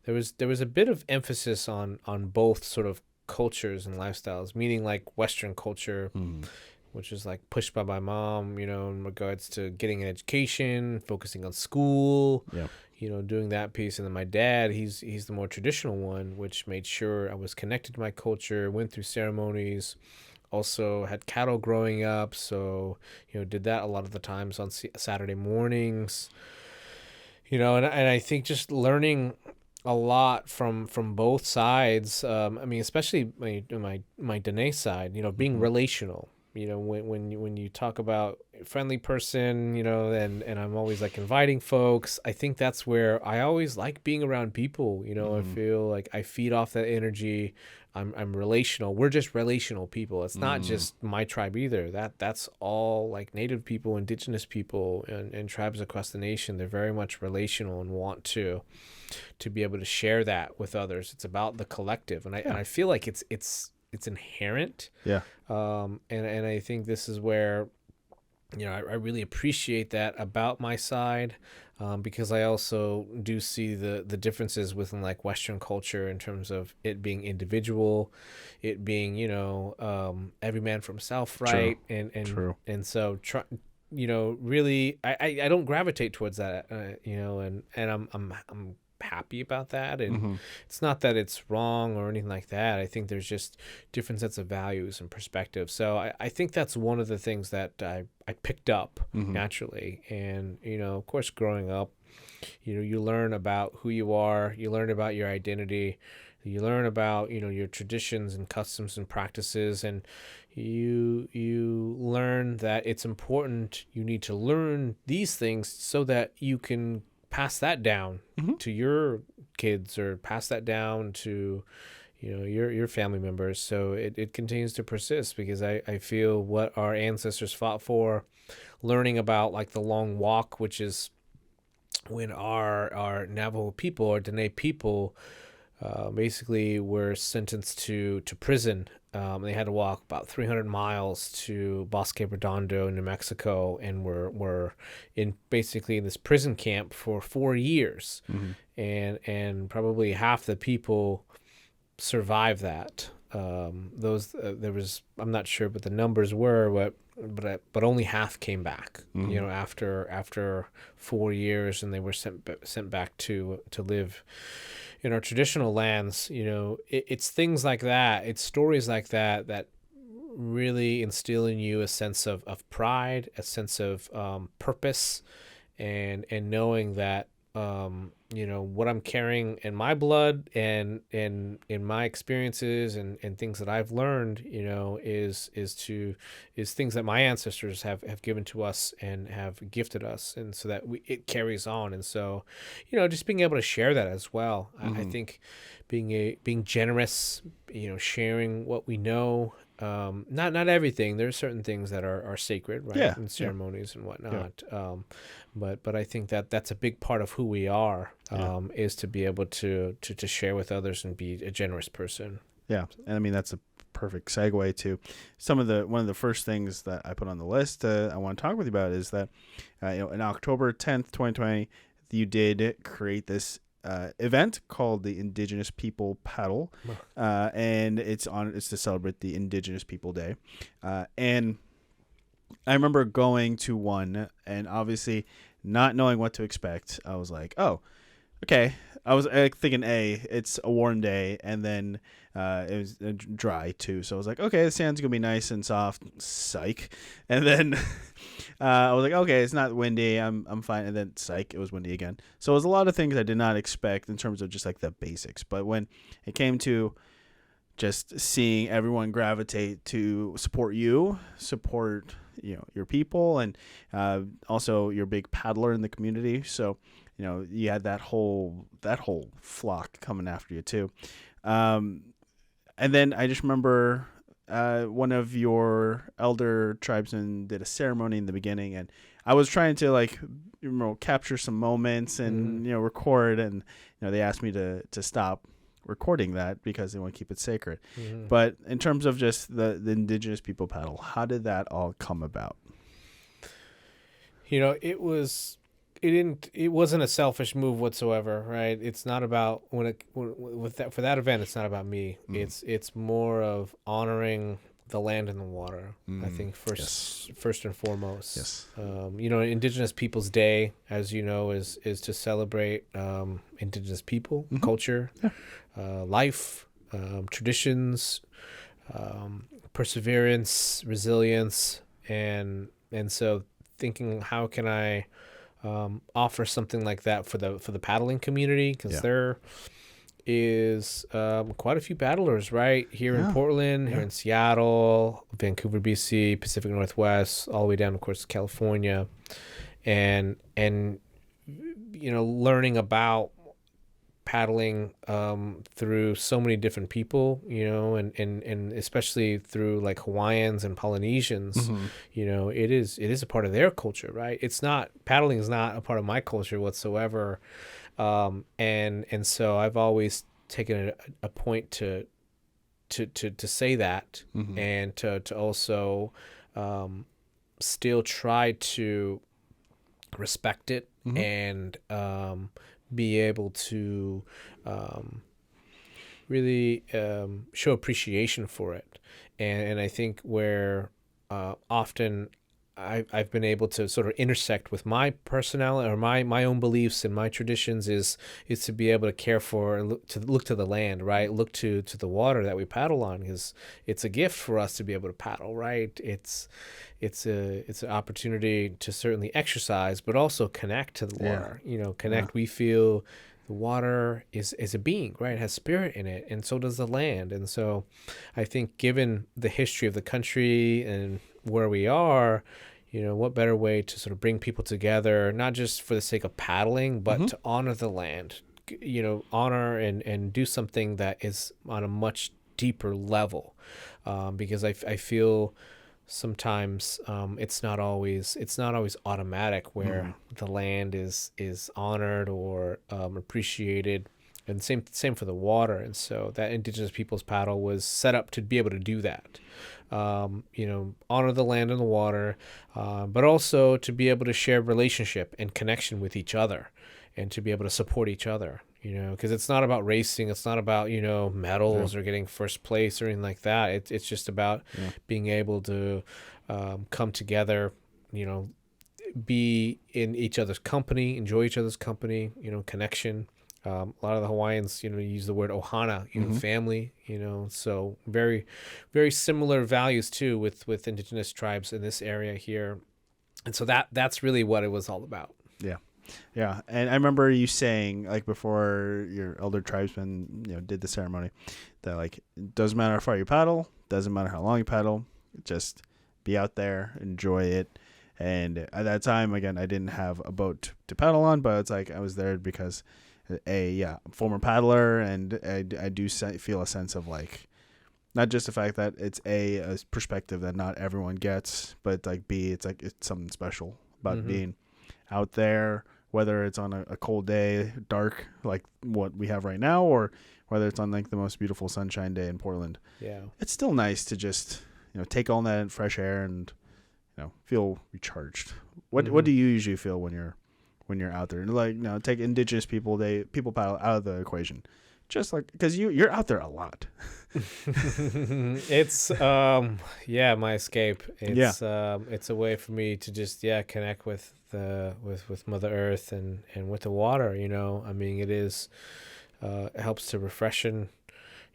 B: there was a bit of emphasis on both sort of cultures and lifestyles, meaning like Western culture, which is like pushed by my mom, in regards to getting an education, focusing on school, doing that piece. And then my dad, he's the more traditional one, which made sure I was connected to my culture, went through ceremonies, also had cattle growing up. So, did that a lot of the times on Saturday mornings, and I think just learning a lot from both sides. I mean, especially my Dene side, being relational. When you talk about a friendly person, and I'm always like inviting folks. I think that's where I always like being around people. I feel like I feed off that energy. I'm relational. We're just relational people. It's not just my tribe either. That's all like Native people, Indigenous people, and tribes across the nation. They're very much relational and want to be able to share that with others. It's about the collective, and I feel like it's inherent.
A: Yeah.
B: And I think this is where, I really appreciate that about my side, because I also do see the differences within like Western culture in terms of it being individual, it being, every man for himself, right?
A: True.
B: And
A: True.
B: and so really, I don't gravitate towards that, and I'm happy about that. And it's not that it's wrong or anything like that. I think there's just different sets of values and perspectives. So I think that's one of the things that I picked up naturally. And of course, growing up, you learn about who you are, you learn about your identity, you learn about your traditions and customs and practices, and you learn that it's important. You need to learn these things so that you can pass that down to your kids, or pass that down to your family members. So it continues to persist, because I feel what our ancestors fought for, learning about like the long walk, which is when our Navajo people or Dene people basically were sentenced to prison. They had to walk about 300 miles to Bosque Redondo, New Mexico, and were in this prison camp for 4 years, and probably half the people survived that. There was, I'm not sure what the numbers were, but only half came back. After 4 years, and they were sent back to live in our traditional lands. It's things like that. It's stories like that really instill in you a sense of pride, a sense of purpose, and knowing that what I'm carrying in my blood and in my experiences and things that I've learned, is things that my ancestors have given to us and have gifted us, and so that it carries on. And so, just being able to share that as well. I think being generous, sharing what we know. Not everything. There are certain things that are sacred, right?
A: Yeah.
B: And ceremonies and whatnot. But I think that's a big part of who we are. is to be able to share with others and be a generous person.
A: Yeah, and I mean that's a perfect segue to one of the first things that I put on the list I want to talk with you about is that in October 10th, 2020, you did create this event called the Indigenous People Paddle, and it's to celebrate the Indigenous People Day, and I remember going to one and obviously not knowing what to expect. I was like, oh, okay. I was thinking, it's a warm day, and then it was dry too. So I was like, okay, the sand's gonna be nice and soft. Psych. And then I was like, okay, it's not windy. I'm fine. And then psych, it was windy again. So it was a lot of things I did not expect in terms of just like the basics. But when it came to just seeing everyone gravitate to support your people, and also your big paddler in the community. So you had that whole flock coming after you too. And then I just remember one of your elder tribesmen did a ceremony in the beginning, and I was trying to capture some moments and record, and they asked me to stop recording that because they want to keep it sacred. But in terms of just the Indigenous People Paddle, how did that all come about?
B: It wasn't a selfish move whatsoever, right? It's not about for that event. It's not about me. It's more of honoring the land and the water. I think first and foremost.
A: Yes.
B: Indigenous Peoples Day, as you know, is to celebrate Indigenous people, culture, life, traditions, perseverance, resilience, and so thinking, how can I offer something like that for the paddling community, because there is quite a few paddlers right here in Portland, here in Seattle, Vancouver, BC, Pacific Northwest, all the way down, of course, California, and learning about paddling through so many different people, and especially through like Hawaiians and Polynesians, it is a part of their culture, right? Paddling is not a part of my culture whatsoever. And so I've always taken a point to say that, and to also still try to respect it, and be able to really show appreciation for it. And I think where often I've been able to sort of intersect with my personality or my own beliefs and my traditions is to be able to care for and look to the land, right? Look to the water that we paddle on, because it's a gift for us to be able to paddle, right? It's an opportunity to certainly exercise, but also connect to the water. Connect. We feel the water is a being, right? It has spirit in it, and so does the land. And so I think, given the history of the country and where we are, what better way to sort of bring people together, not just for the sake of paddling, but to honor the land, honor and do something that is on a much deeper level, because I feel sometimes it's not always automatic where the land is honored or appreciated, and same for the water. And so that Indigenous Peoples Paddle was set up to be able to do that, honor the land and the water, but also to be able to share relationship and connection with each other, and to be able to support each other, because it's not about racing. It's not about, medals or getting first place or anything like that. It's just about being able to come together, be in each other's company, enjoy each other's company, connection. A lot of the Hawaiians, use the word ohana, family, so very, very similar values too with Indigenous tribes in this area here. And so that's really what it was all about.
A: Yeah. Yeah. And I remember you saying, like, before your elder tribesmen, did the ceremony, that like, it doesn't matter how far you paddle, doesn't matter how long you paddle, just be out there, enjoy it. And at that time, again, I didn't have a boat to paddle on, but it's like I was there because former paddler, and I do feel a sense of like, not just the fact that it's a perspective that not everyone gets, but like B, it's like it's something special about being out there, whether it's on a cold day, dark like what we have right now, or whether it's on like the most beautiful sunshine day in Portland.
B: Yeah.
A: It's still nice to just, take all that fresh air and, feel recharged. What do you usually feel when you're out there? Like, take indigenous people, people out of the equation. Just like, because you're out there a lot.
B: It's my escape. It's a way for me to just connect with with Mother Earth and with the water. I mean, it helps to refreshen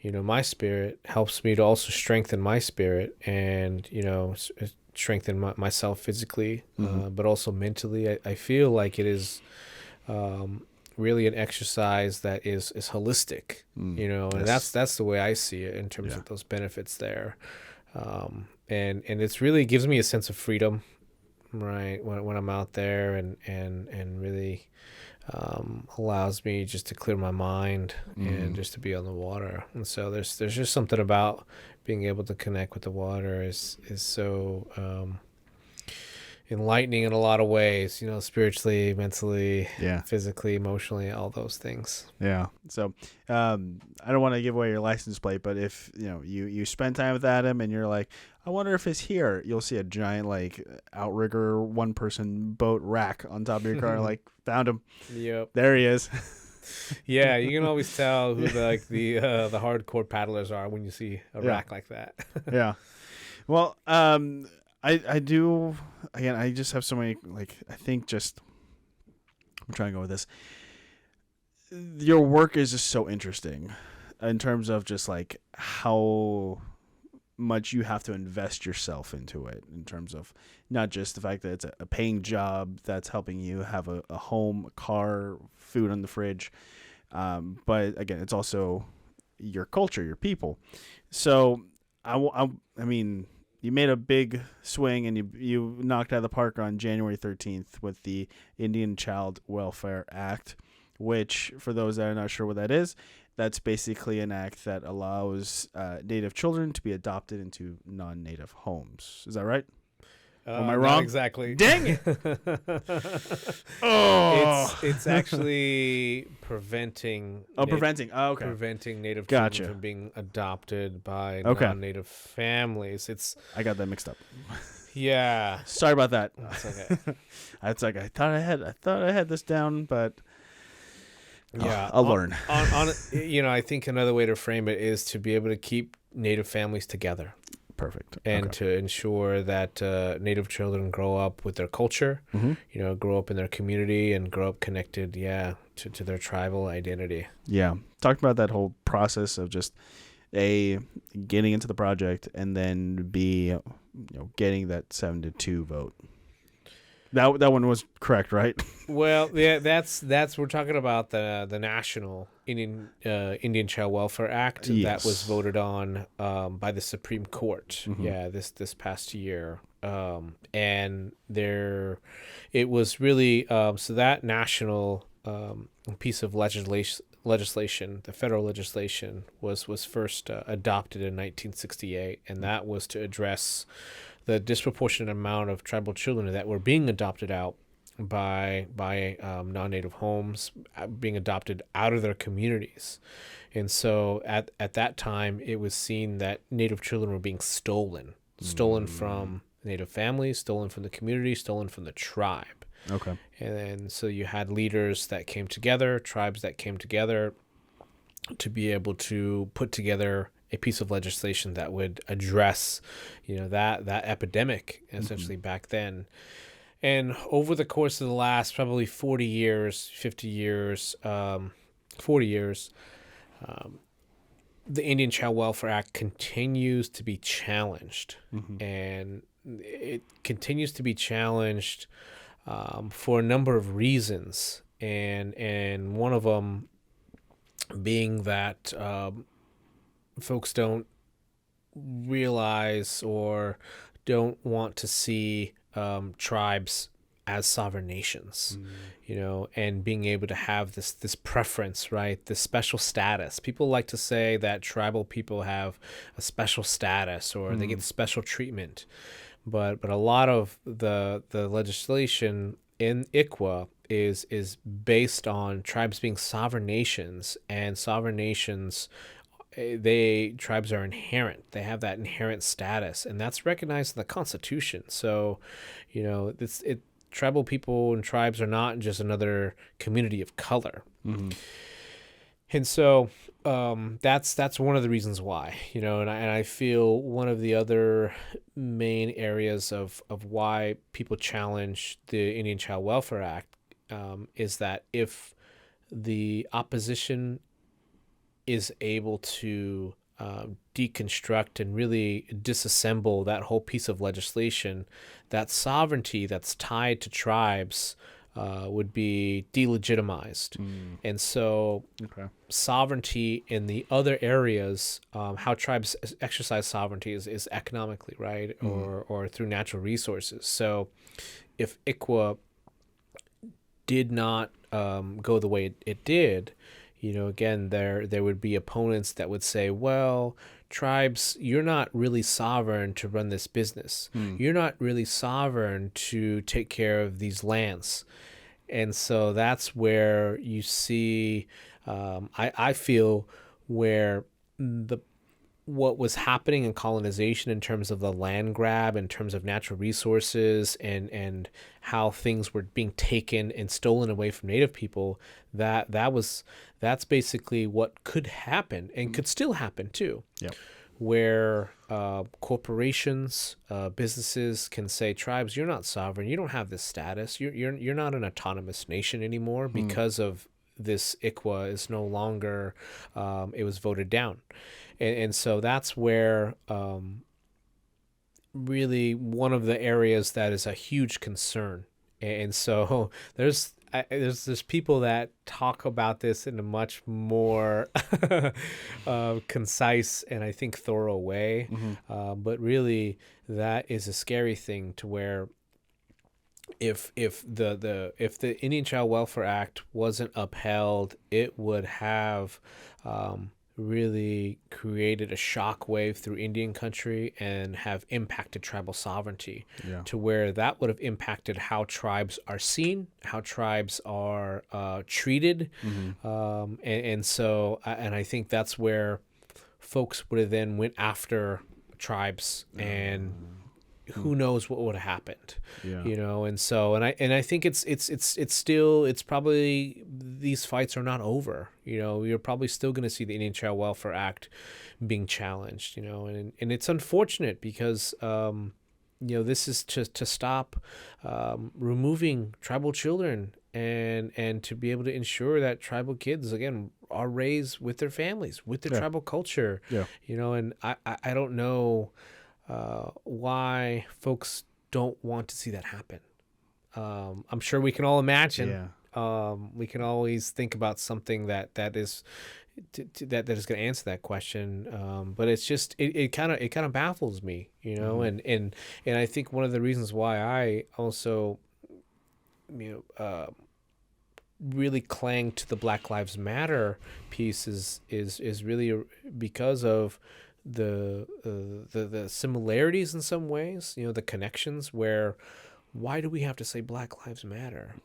B: my spirit, helps me to also strengthen my spirit, and strengthen myself physically, but also mentally. I feel like it is really an exercise that is holistic, and that's the way I see it in terms of those benefits there. And it's really gives me a sense of freedom, right, when I'm out there, and really allows me just to clear my mind and just to be on the water. And so there's just something about being able to connect with the water is so enlightening in a lot of ways, spiritually, mentally, physically, emotionally, all those things.
A: Yeah. So I don't want to give away your license plate, but if you spend time with Adam and you're like, I wonder if he's here, you'll see a giant like outrigger 1-person boat rack on top of your car. Like, found him.
B: Yep.
A: There he is.
B: Yeah, you can always tell who the hardcore paddlers are when you see a rack like that.
A: Yeah. Well, I do, again, I just have so many, like, I think just, I'm trying to go with this. Your work is just so interesting in terms of just like how much you have to invest yourself into it, in terms of not just the fact that it's a paying job that's helping you have a home, a car, food in the fridge. But again, it's also your culture, your people. So I mean, you made a big swing and you knocked out of the park on January 13th with the Indian Child Welfare Act, which, for those that are not sure what that is, that's basically an act that allows Native children to be adopted into non-Native homes. Is that right? Am I wrong?
B: Not exactly.
A: Dang it! Oh,
B: It's actually preventing.
A: preventing. Oh, okay.
B: Preventing Native
A: Gotcha.
B: children from being adopted by
A: Okay.
B: non-Native families.
A: I got that mixed up.
B: Yeah.
A: Sorry about that.
B: That's okay.
A: It's like I thought I had this down, but
B: Yeah,
A: I'll learn.
B: I think another way to frame it is to be able to keep Native families together.
A: Perfect.
B: And
A: Okay.
B: to ensure that Native children grow up with their culture, grow up in their community and grow up connected, to their tribal identity.
A: Yeah. Talked about that whole process of just getting into the project, and then getting that 7-2 vote. That one was correct, right?
B: Well, yeah, that's we're talking about the National Indian Child Welfare Act that was voted on by the Supreme Court. Yeah, this past year, and it was really so that national piece of legislation, the federal legislation, was first adopted in 1968, and that was to address the disproportionate amount of tribal children that were being adopted out by non-Native homes, being adopted out of their communities. And so at that time, it was seen that Native children were being stolen from Native families, stolen from the community, stolen from the tribe.
A: Okay.
B: And then so you had leaders that came together, tribes that came together to be able to put together a piece of legislation that would address, that epidemic essentially back then. And over the course of the last probably 40 years, 50 years, 40 years, the Indian Child Welfare Act continues to be challenged. And it continues to be challenged for a number of reasons. And one of them being that folks don't realize or don't want to see tribes as sovereign nations, and being able to have this preference, right? This special status. People like to say that tribal people have a special status or they get special treatment, but a lot of the legislation in ICWA is based on tribes being sovereign nations, and sovereign nations, tribes are inherent. They have that inherent status, and that's recognized in the Constitution. So, tribal people and tribes are not just another community of color.
A: Mm-hmm.
B: And so that's one of the reasons why, and I feel one of the other main areas of why people challenge the Indian Child Welfare Act is that if the opposition is able to deconstruct and really disassemble that whole piece of legislation, that sovereignty that's tied to tribes would be delegitimized. And so sovereignty in the other areas, how tribes exercise sovereignty is economically, right? Or through natural resources. So if ICWA did not go the way it did, again, there would be opponents that would say, well, tribes, you're not really sovereign to run this business. You're not really sovereign to take care of these lands. And so that's where you see, I feel, where what was happening in colonization in terms of the land grab, in terms of natural resources, and how things were being taken and stolen away from Native people, that's basically what could happen and could still happen too.
A: Yep.
B: Where corporations, businesses can say, tribes, you're not sovereign. You don't have this status. You're not an autonomous nation anymore because of this ICWA is no longer, it was voted down. And so that's where really one of the areas that is a huge concern. And so there's people that talk about this in a much more concise and I think thorough way. But really, that is a scary thing, to where if the Indian Child Welfare Act wasn't upheld, it would have really created a shockwave through Indian country and have impacted tribal sovereignty, to where that would have impacted how tribes are seen, how tribes are treated. And so I think that's where folks would have then went after tribes, and who knows what would have happened, and so, and I think it's probably, these fights are not over. You're probably still going to see the Indian Child Welfare Act being challenged, and it's unfortunate because this is to stop removing tribal children, and to be able to ensure that tribal kids, again, are raised with their families, with their tribal culture. And I don't know why folks don't want to see that happen. I'm sure we can all imagine. We can always think about something that is going to answer that question. But it's just it kind of baffles me, and I think one of the reasons why I also really clang to the Black Lives Matter piece is really because of the similarities in some ways, the connections, where why do we have to say Black Lives Matter?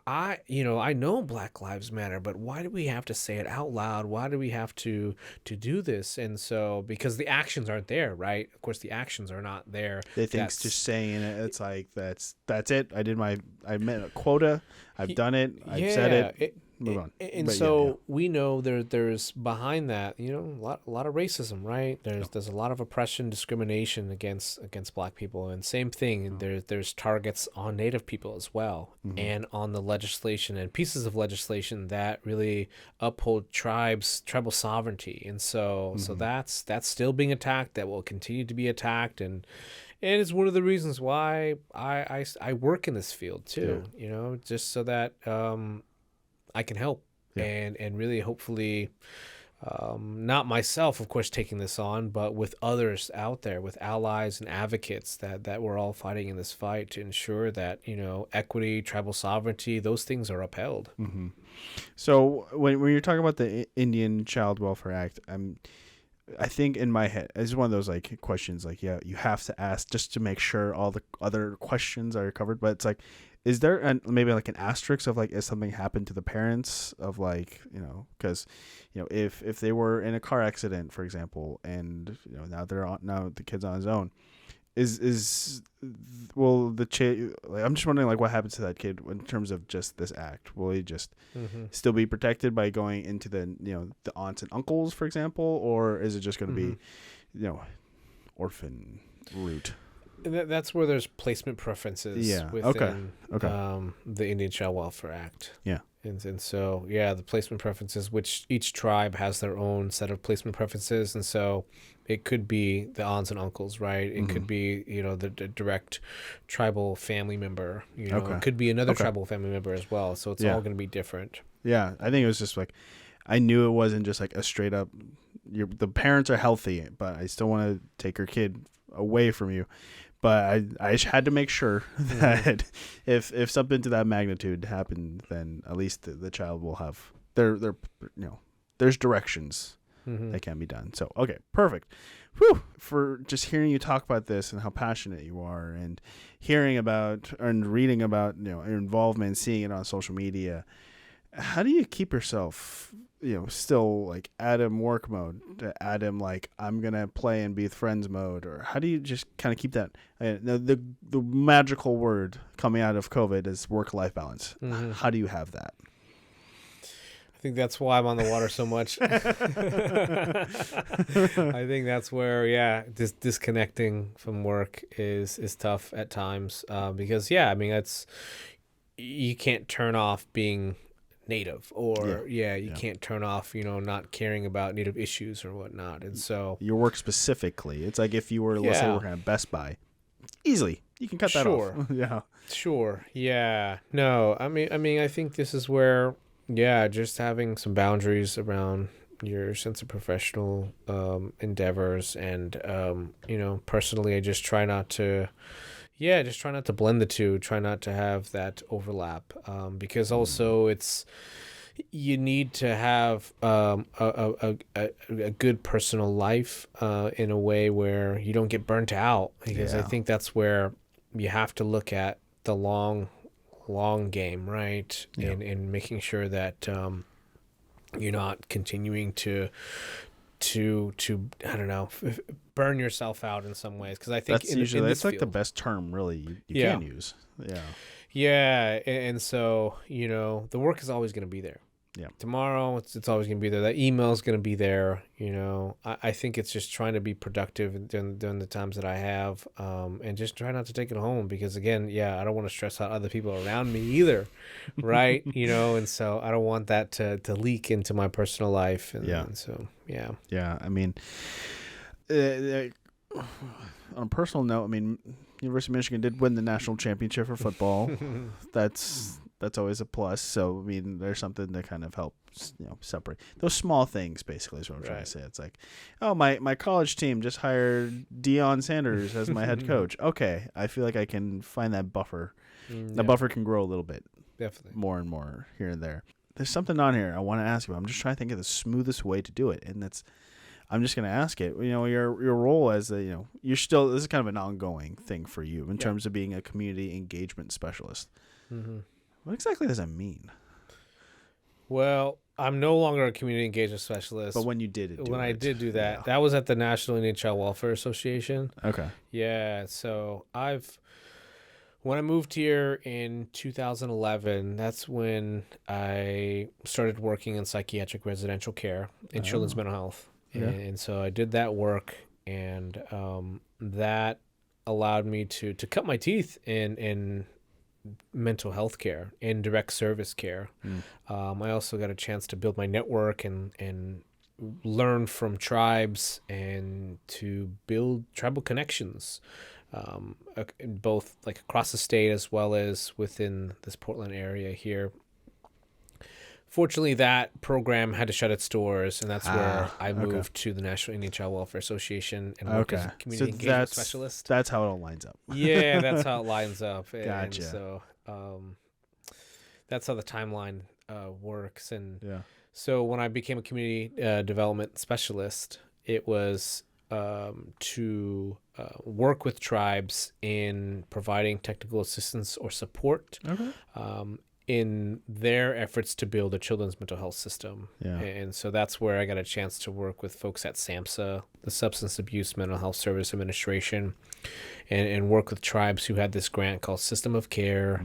B: I know Black Lives Matter, but why do we have to say it out loud? Why do we have to do this? And so, because the actions aren't there, right? Of course, the actions are not there.
A: They think just saying it, it's like, that's it. I met a quota. I've done it. I've said it. Move on.
B: And so we know there's behind that, a lot of racism, right? There's a lot of oppression, discrimination against Black people, and same thing. There's targets on Native people as well, and on the legislation and pieces of legislation that really uphold tribal sovereignty, and so that's still being attacked. That will continue to be attacked, and it's one of the reasons why I work in this field too. Just so that I can help and really hopefully not myself, of course, taking this on, but with others out there, with allies and advocates that we're all fighting in this fight to ensure that, equity, tribal sovereignty, those things are upheld.
A: So when you're talking about the Indian Child Welfare Act, I think in my head, it's one of those questions you have to ask just to make sure all the other questions are covered. But it's is there maybe like an asterisk of like, if something happened to the parents of like, because, if they were in a car accident, for example, and now the kid's on his own, is will like, I'm just wondering like what happens to that kid in terms of just this act. Will he just still be protected by going into the the aunts and uncles, for example, or is it just going to be orphan route?
B: That's where there's placement preferences within the Indian Child Welfare Act.
A: Yeah.
B: And so, the placement preferences, which each tribe has their own set of placement preferences. And so it could be the aunts and uncles, right? It could be, the direct tribal family member. It could be another tribal family member as well. So it's all going to be different.
A: Yeah. I think it was just like, I knew it wasn't just like a straight up, the parents are healthy, but I still want to take your kid away from you. But I just had to make sure that if something to that magnitude happened, then at least the child will have there's directions that can be done. So, okay, perfect. Whew, for just hearing you talk about this and how passionate you are, and hearing about and reading about your involvement, seeing it on social media. How do you keep yourself still like Adam work mode, Adam like I'm gonna play and be with friends mode, or how do you just kind of keep that the magical word coming out of COVID is work-life balance? How do you have that?
B: I think that's why I'm on the water so much. I think that's where disconnecting from work is tough at times, because it's you can't turn off being Native, or you can't turn off not caring about Native issues or whatnot. And so
A: your work specifically, it's like if you were let's say working at Best Buy, easily you can cut that off.
B: No, I mean I think this is where just having some boundaries around your sense of professional endeavors, and personally I just try not to blend the two, try not to have that overlap, because also you need to have a good personal life in a way where you don't get burnt out, because I think that's where you have to look at the long game, right? And making sure that you're not continuing to I don't know, burn yourself out in some ways, because I think
A: that's like the best term really you can use.
B: And so the work is always going to be there. Tomorrow it's always going to be there. That email is going to be there. I think it's just trying to be productive during the times that I have, and just try not to take it home, because again, I don't want to stress out other people around me either, right? And so I don't want that to leak into my personal life. And so I mean, on a personal note, I mean, University of Michigan did win the national championship for football. That's always a plus. So I mean, there's something that kind of helps separate those small things. Basically, is what I'm trying to say. It's like, oh, my college team just hired Deion Sanders as my head coach. Okay, I feel like I can find that buffer. The buffer can grow a little bit, definitely, more and more here and there. There's something on here I want to ask you. I'm just trying to think of the smoothest way to do it, and I'm just going to ask it. Your role as you're still, this is kind of an ongoing thing for you in terms of being a community engagement specialist. What exactly does that mean? Well, I'm no longer a community engagement specialist.
A: But when you did it,
B: I did do that, that was at the National Indian Child Welfare Association.
A: Okay.
B: Yeah. So when I moved here in 2011, that's when I started working in psychiatric residential care in children's mental health. And so I did that work, and that allowed me to cut my teeth in mental health care, in direct service care. I also got a chance to build my network and learn from tribes, and to build tribal connections, both like across the state as well as within this Portland area here. Fortunately, that program had to shut its doors, and that's where I moved to the National Indian Child Welfare Association and work as a community engagement specialist.
A: That's how it all lines up.
B: Yeah, that's how it lines up.
A: Gotcha.
B: And so that's how the timeline works. And so when I became a community development specialist, it was to work with tribes in providing technical assistance or support in their efforts to build a children's mental health system.
A: Yeah.
B: And so that's where I got a chance to work with folks at SAMHSA, the Substance Abuse Mental Health Service Administration, and work with tribes who had this grant called System of Care,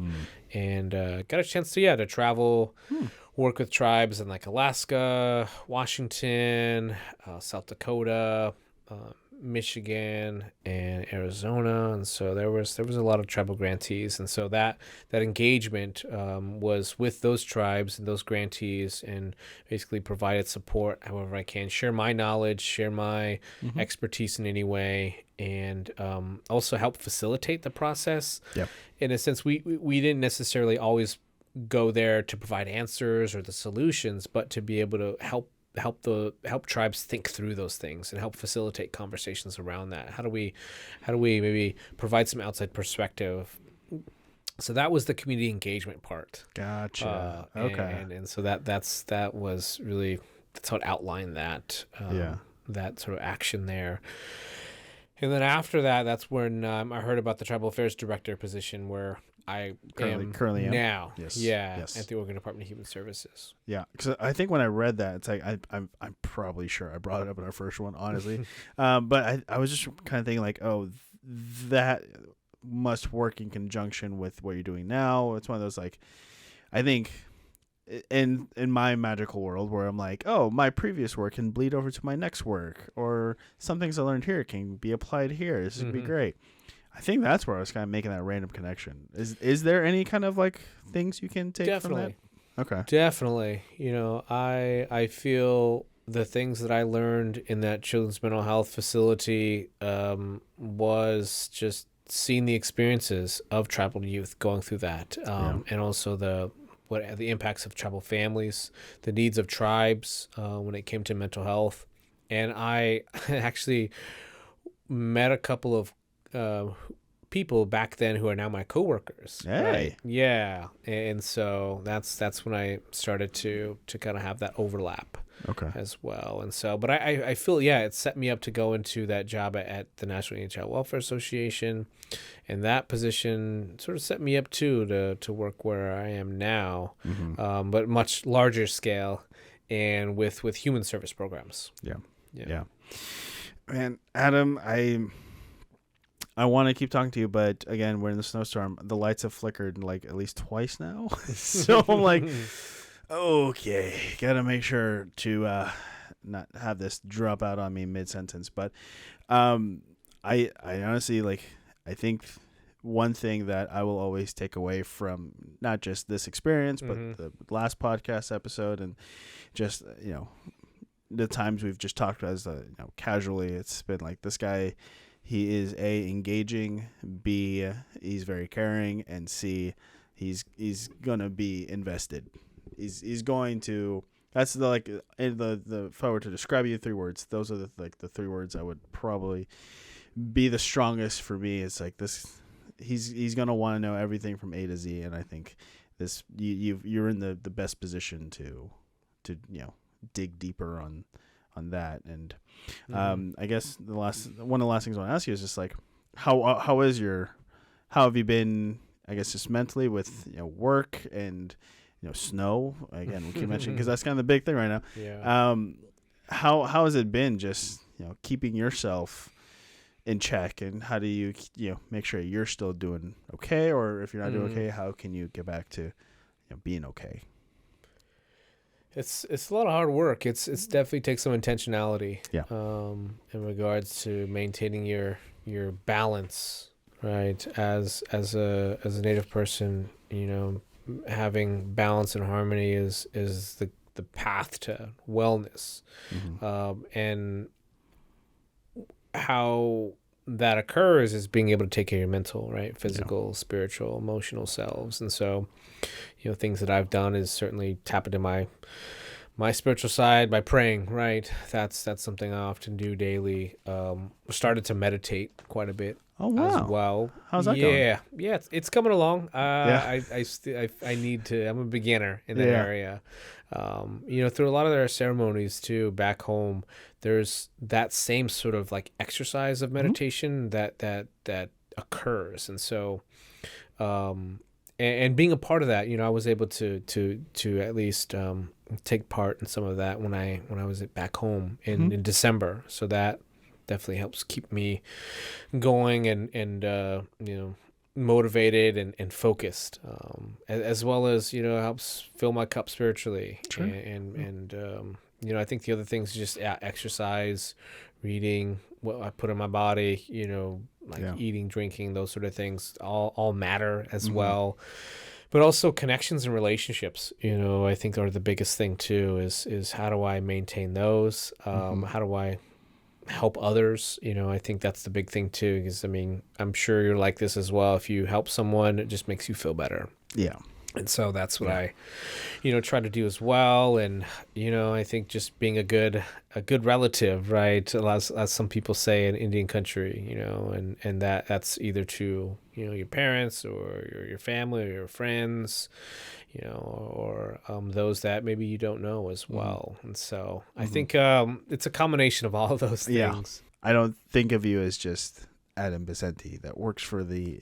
B: and got a chance to travel, work with tribes in like Alaska, Washington, South Dakota, Michigan, and Arizona. And so there was a lot of tribal grantees, and so that engagement was with those tribes and those grantees, and basically provided support however I can, share my knowledge, share my expertise in any way, and also help facilitate the process.
A: Yep.
B: In a sense, we didn't necessarily always go there to provide answers or the solutions, but to be able to help tribes think through those things and help facilitate conversations around that. How do we maybe provide some outside perspective? So that was the community engagement part.
A: Gotcha. Okay.
B: And so that's how it outlined that that sort of action there. And then after that, that's when I heard about the Tribal Affairs Director position, where I currently am now. Yes. At the Oregon Department of Human Services.
A: Yeah, because I think when I read that, it's like I'm probably sure I brought it up in our first one, honestly. But I was just kind of thinking like, oh, that must work in conjunction with what you're doing now. It's one of those like, I think in my magical world where I'm like, oh, my previous work can bleed over to my next work, or some things I learned here can be applied here. This would be great. I think that's where I was kind of making that random connection. Is there any kind of like things you can take from that? Okay.
B: Definitely. I feel the things that I learned in that children's mental health facility was just seeing the experiences of tribal youth going through that, and also the impacts of tribal families, the needs of tribes when it came to mental health. And I actually met a couple of people back then who are now my coworkers.
A: Hey.
B: Right? Yeah. And so that's when I started to kind of have that overlap as well. And so, but I feel, it set me up to go into that job at the National Indian Child Welfare Association. And that position sort of set me up too to work where I am now, but much larger scale and with human service programs.
A: Yeah. Man, Adam, I want to keep talking to you, but again, we're in the snowstorm. The lights have flickered like at least twice now. So I'm like, okay, got to make sure to not have this drop out on me mid-sentence. But I honestly, like, I think one thing that I will always take away from not just this experience, but the last podcast episode and just, the times we've just talked as casually, it's been like this guy. He is A, engaging, B, he's very caring, and C, he's gonna be invested. He's going to. That's the if I were to describe you in 3 words, those are the 3 words I would probably be the strongest for me. It's like this. He's gonna want to know everything from A to Z, and I think this you're in the best position to dig deeper on that. And I guess one of the last things I want to ask you is just like how have you been, I guess, just mentally with work and snow again, we keep mentioning, because that's kind of the big thing right now. How has it been just keeping yourself in check, and how do you make sure you're still doing okay, or if you're not doing okay, how can you get back to being okay?
B: It's a lot of hard work. It's definitely takes some intentionality.
A: Yeah.
B: In regards to maintaining your balance, right? As a Native person, having balance and harmony is the path to wellness. And how that occurs is being able to take care of your mental, right? Physical, spiritual, emotional selves. And so, things that I've done is certainly tap into my spiritual side by praying, right? That's something I often do daily. Started to meditate quite a bit.
A: Oh, wow.
B: As well.
A: How's that going?
B: Yeah, it's coming along. I need to. I'm a beginner in that area. Through a lot of their ceremonies too, back home, there's that same sort of like exercise of meditation that occurs. And so, and being a part of that, I was able to at least take part in some of that when I was back home in December. So that definitely helps keep me going and motivated and focused, as well as helps fill my cup spiritually.
A: Sure.
B: And I think the other things is just exercise, reading, what I put in my body, eating, drinking, those sort of things all matter as well. But also connections and relationships, I think are the biggest thing too, is how do I maintain those? How do I help others? I think that's the big thing too, because I'm sure you're like this as well. If you help someone, it just makes you feel better.
A: Yeah.
B: And so that's what I try to do as well. And I think just being a good relative, right, as some people say in Indian country, and that's either to your parents or your family or your friends, or those that maybe you don't know as well. And so I think it's a combination of all of those things.
A: I don't think of you as just Adam Becenti that works for the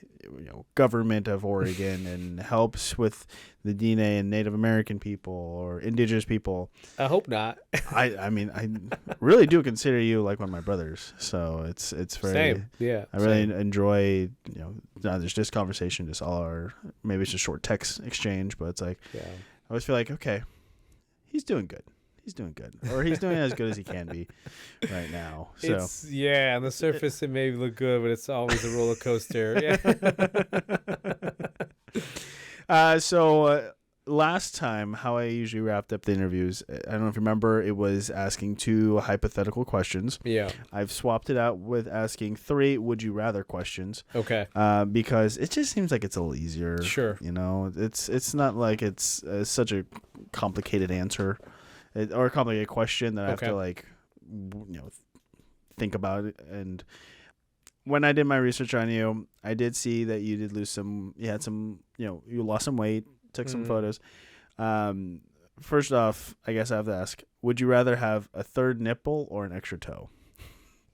A: government of Oregon and helps with the DNA and Native American people or indigenous people.
B: I hope not.
A: I really do consider you like one of my brothers. So it's very
B: same. Yeah.
A: I really enjoy there's this conversation, just all our, maybe it's just short text exchange, but it's like I always feel like, okay, he's doing good. He's doing good, or he's doing as good as he can be right now. So
B: on the surface it may look good, but it's always a roller coaster.
A: So last time, how I usually wrapped up the interviews, I don't know if you remember, it was asking 2 hypothetical questions.
B: Yeah.
A: I've swapped it out with asking 3 would you rather questions.
B: Okay.
A: Because it just seems like it's a little easier.
B: Sure.
A: It's not like it's such a complicated answer. Or a complicated question that I have to think about it. And when I did my research on you, I did see that you did lose you lost some weight, took some photos. First off, I guess I have to ask, would you rather have a third nipple or an extra toe?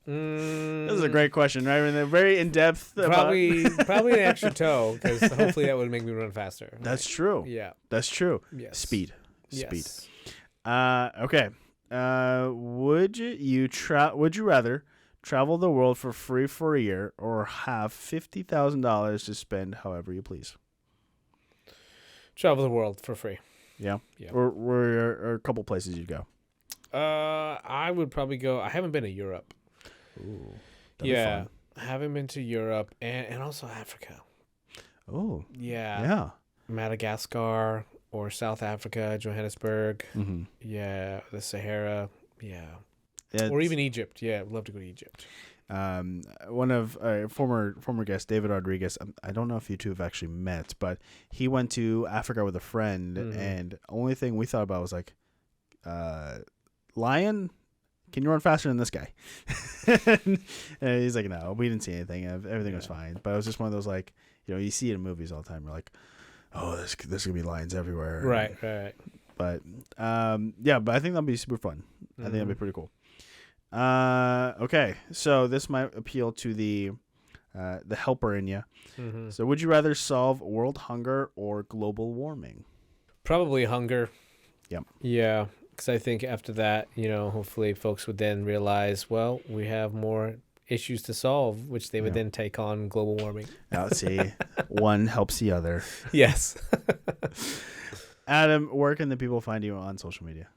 A: This is a great question, right? They're very in depth.
B: Probably an extra toe, because hopefully that would make me run faster.
A: That's true.
B: Yeah.
A: That's true.
B: Yes.
A: Speed.
B: Yes.
A: Okay. Would you rather travel the world for free for a year or have $50,000 to spend however you please?
B: Travel the world for free.
A: Yeah.
B: Yeah.
A: Or are a couple places you'd go?
B: I would probably go. I haven't been to Europe.
A: Ooh.
B: Yeah. I haven't been to Europe and also Africa.
A: Oh.
B: Yeah.
A: Yeah.
B: Madagascar. Or South Africa, Johannesburg.
A: Mm-hmm.
B: Yeah, the Sahara. Yeah.
A: It's,
B: or even Egypt. Yeah, I'd love to go to Egypt.
A: One of former guest, David Rodriguez, I don't know if you two have actually met, but he went to Africa with a friend, and only thing we thought about was like, lion, can you run faster than this guy? And he's like, no, we didn't see anything. Everything was fine. But it was just one of those, like, you see it in movies all the time. You're like, oh, there's gonna be lions everywhere.
B: Right.
A: But but I think that'll be super fun. I think that'll be pretty cool. Okay, so this might appeal to the helper in you. So, would you rather solve world hunger or global warming?
B: Probably hunger.
A: Yep.
B: Yeah, because I think after that, hopefully folks would then realize, well, we have more issues to solve, which they would then take on global warming.
A: Now, see, one helps the other.
B: Yes.
A: Adam, where can the people find you on social media?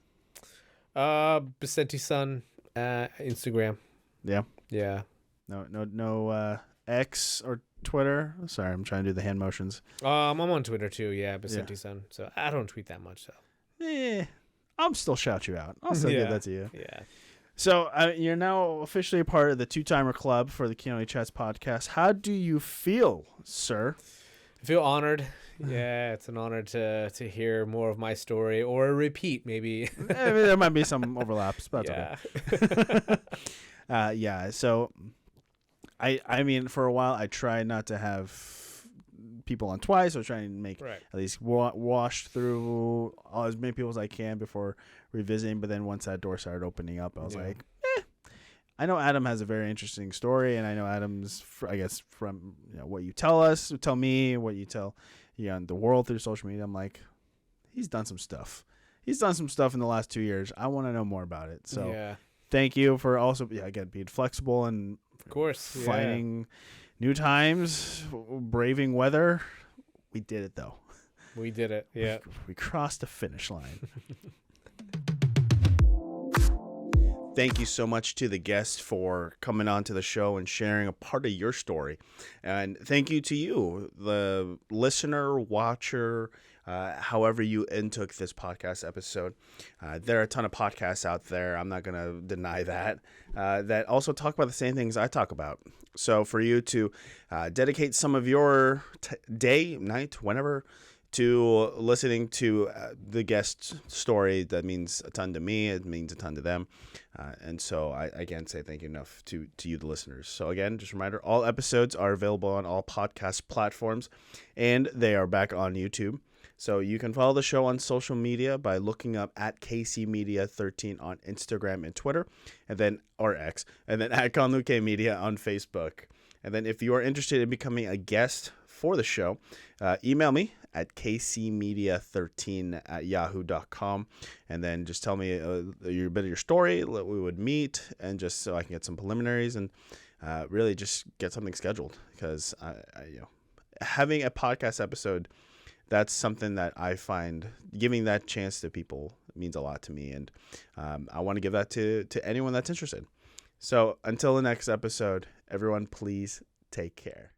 B: Becenti Son, Instagram.
A: Yeah.
B: Yeah.
A: No X or Twitter. Sorry, I'm trying to do the hand motions.
B: I'm on Twitter too. Yeah, Becenti Son. So I don't tweet that much. So.
A: I'll still shout you out. I'll still give that to you.
B: Yeah.
A: So you're now officially a part of the Two-Timer Club for the Keone Chats podcast. How do you feel, sir?
B: I feel honored. Yeah, it's an honor to hear more of my story or a repeat, maybe.
A: There might be some overlaps, but that's okay. So, I mean, for a while, I tried not to have people on twice. I was trying to make
B: Right.
A: at least wash through as many people as I can before revisiting. But then once that door started opening up, I was like, I know Adam has a very interesting story, and I know Adam's, I guess, from what you tell me, what you tell the world through social media. I'm like, he's done some stuff. He's done some stuff in the last 2 years. I want to know more about it. So thank you for also, again, being flexible and
B: of course
A: finding new times, braving weather. We did it, though.
B: We did it. Yeah.
A: We crossed the finish line. Thank you so much to the guest for coming on to the show and sharing a part of your story. And thank you to you, the listener, watcher, however you intook this podcast episode. There are a ton of podcasts out there. I'm not going to deny that, that also talk about the same things I talk about. So for you to dedicate some of your day, night, whenever, to listening to the guest's story, that means a ton to me. It means a ton to them. And so I can't say thank you enough to you, the listeners. So again, just a reminder, all episodes are available on all podcast platforms, and they are back on YouTube. So you can follow the show on social media by looking up at KC Media 13 on Instagram and Twitter, and then or X, and then at Conluque Media on Facebook. And then if you are interested in becoming a guest for the show, email me at kcmedia13@yahoo.com, and then just tell me a bit of your story. We would meet, and just so I can get some preliminaries and really just get something scheduled, because having a podcast episode, that's something that I find giving that chance to people means a lot to me, and I want to give that to anyone that's interested. So until the next episode, everyone, please take care.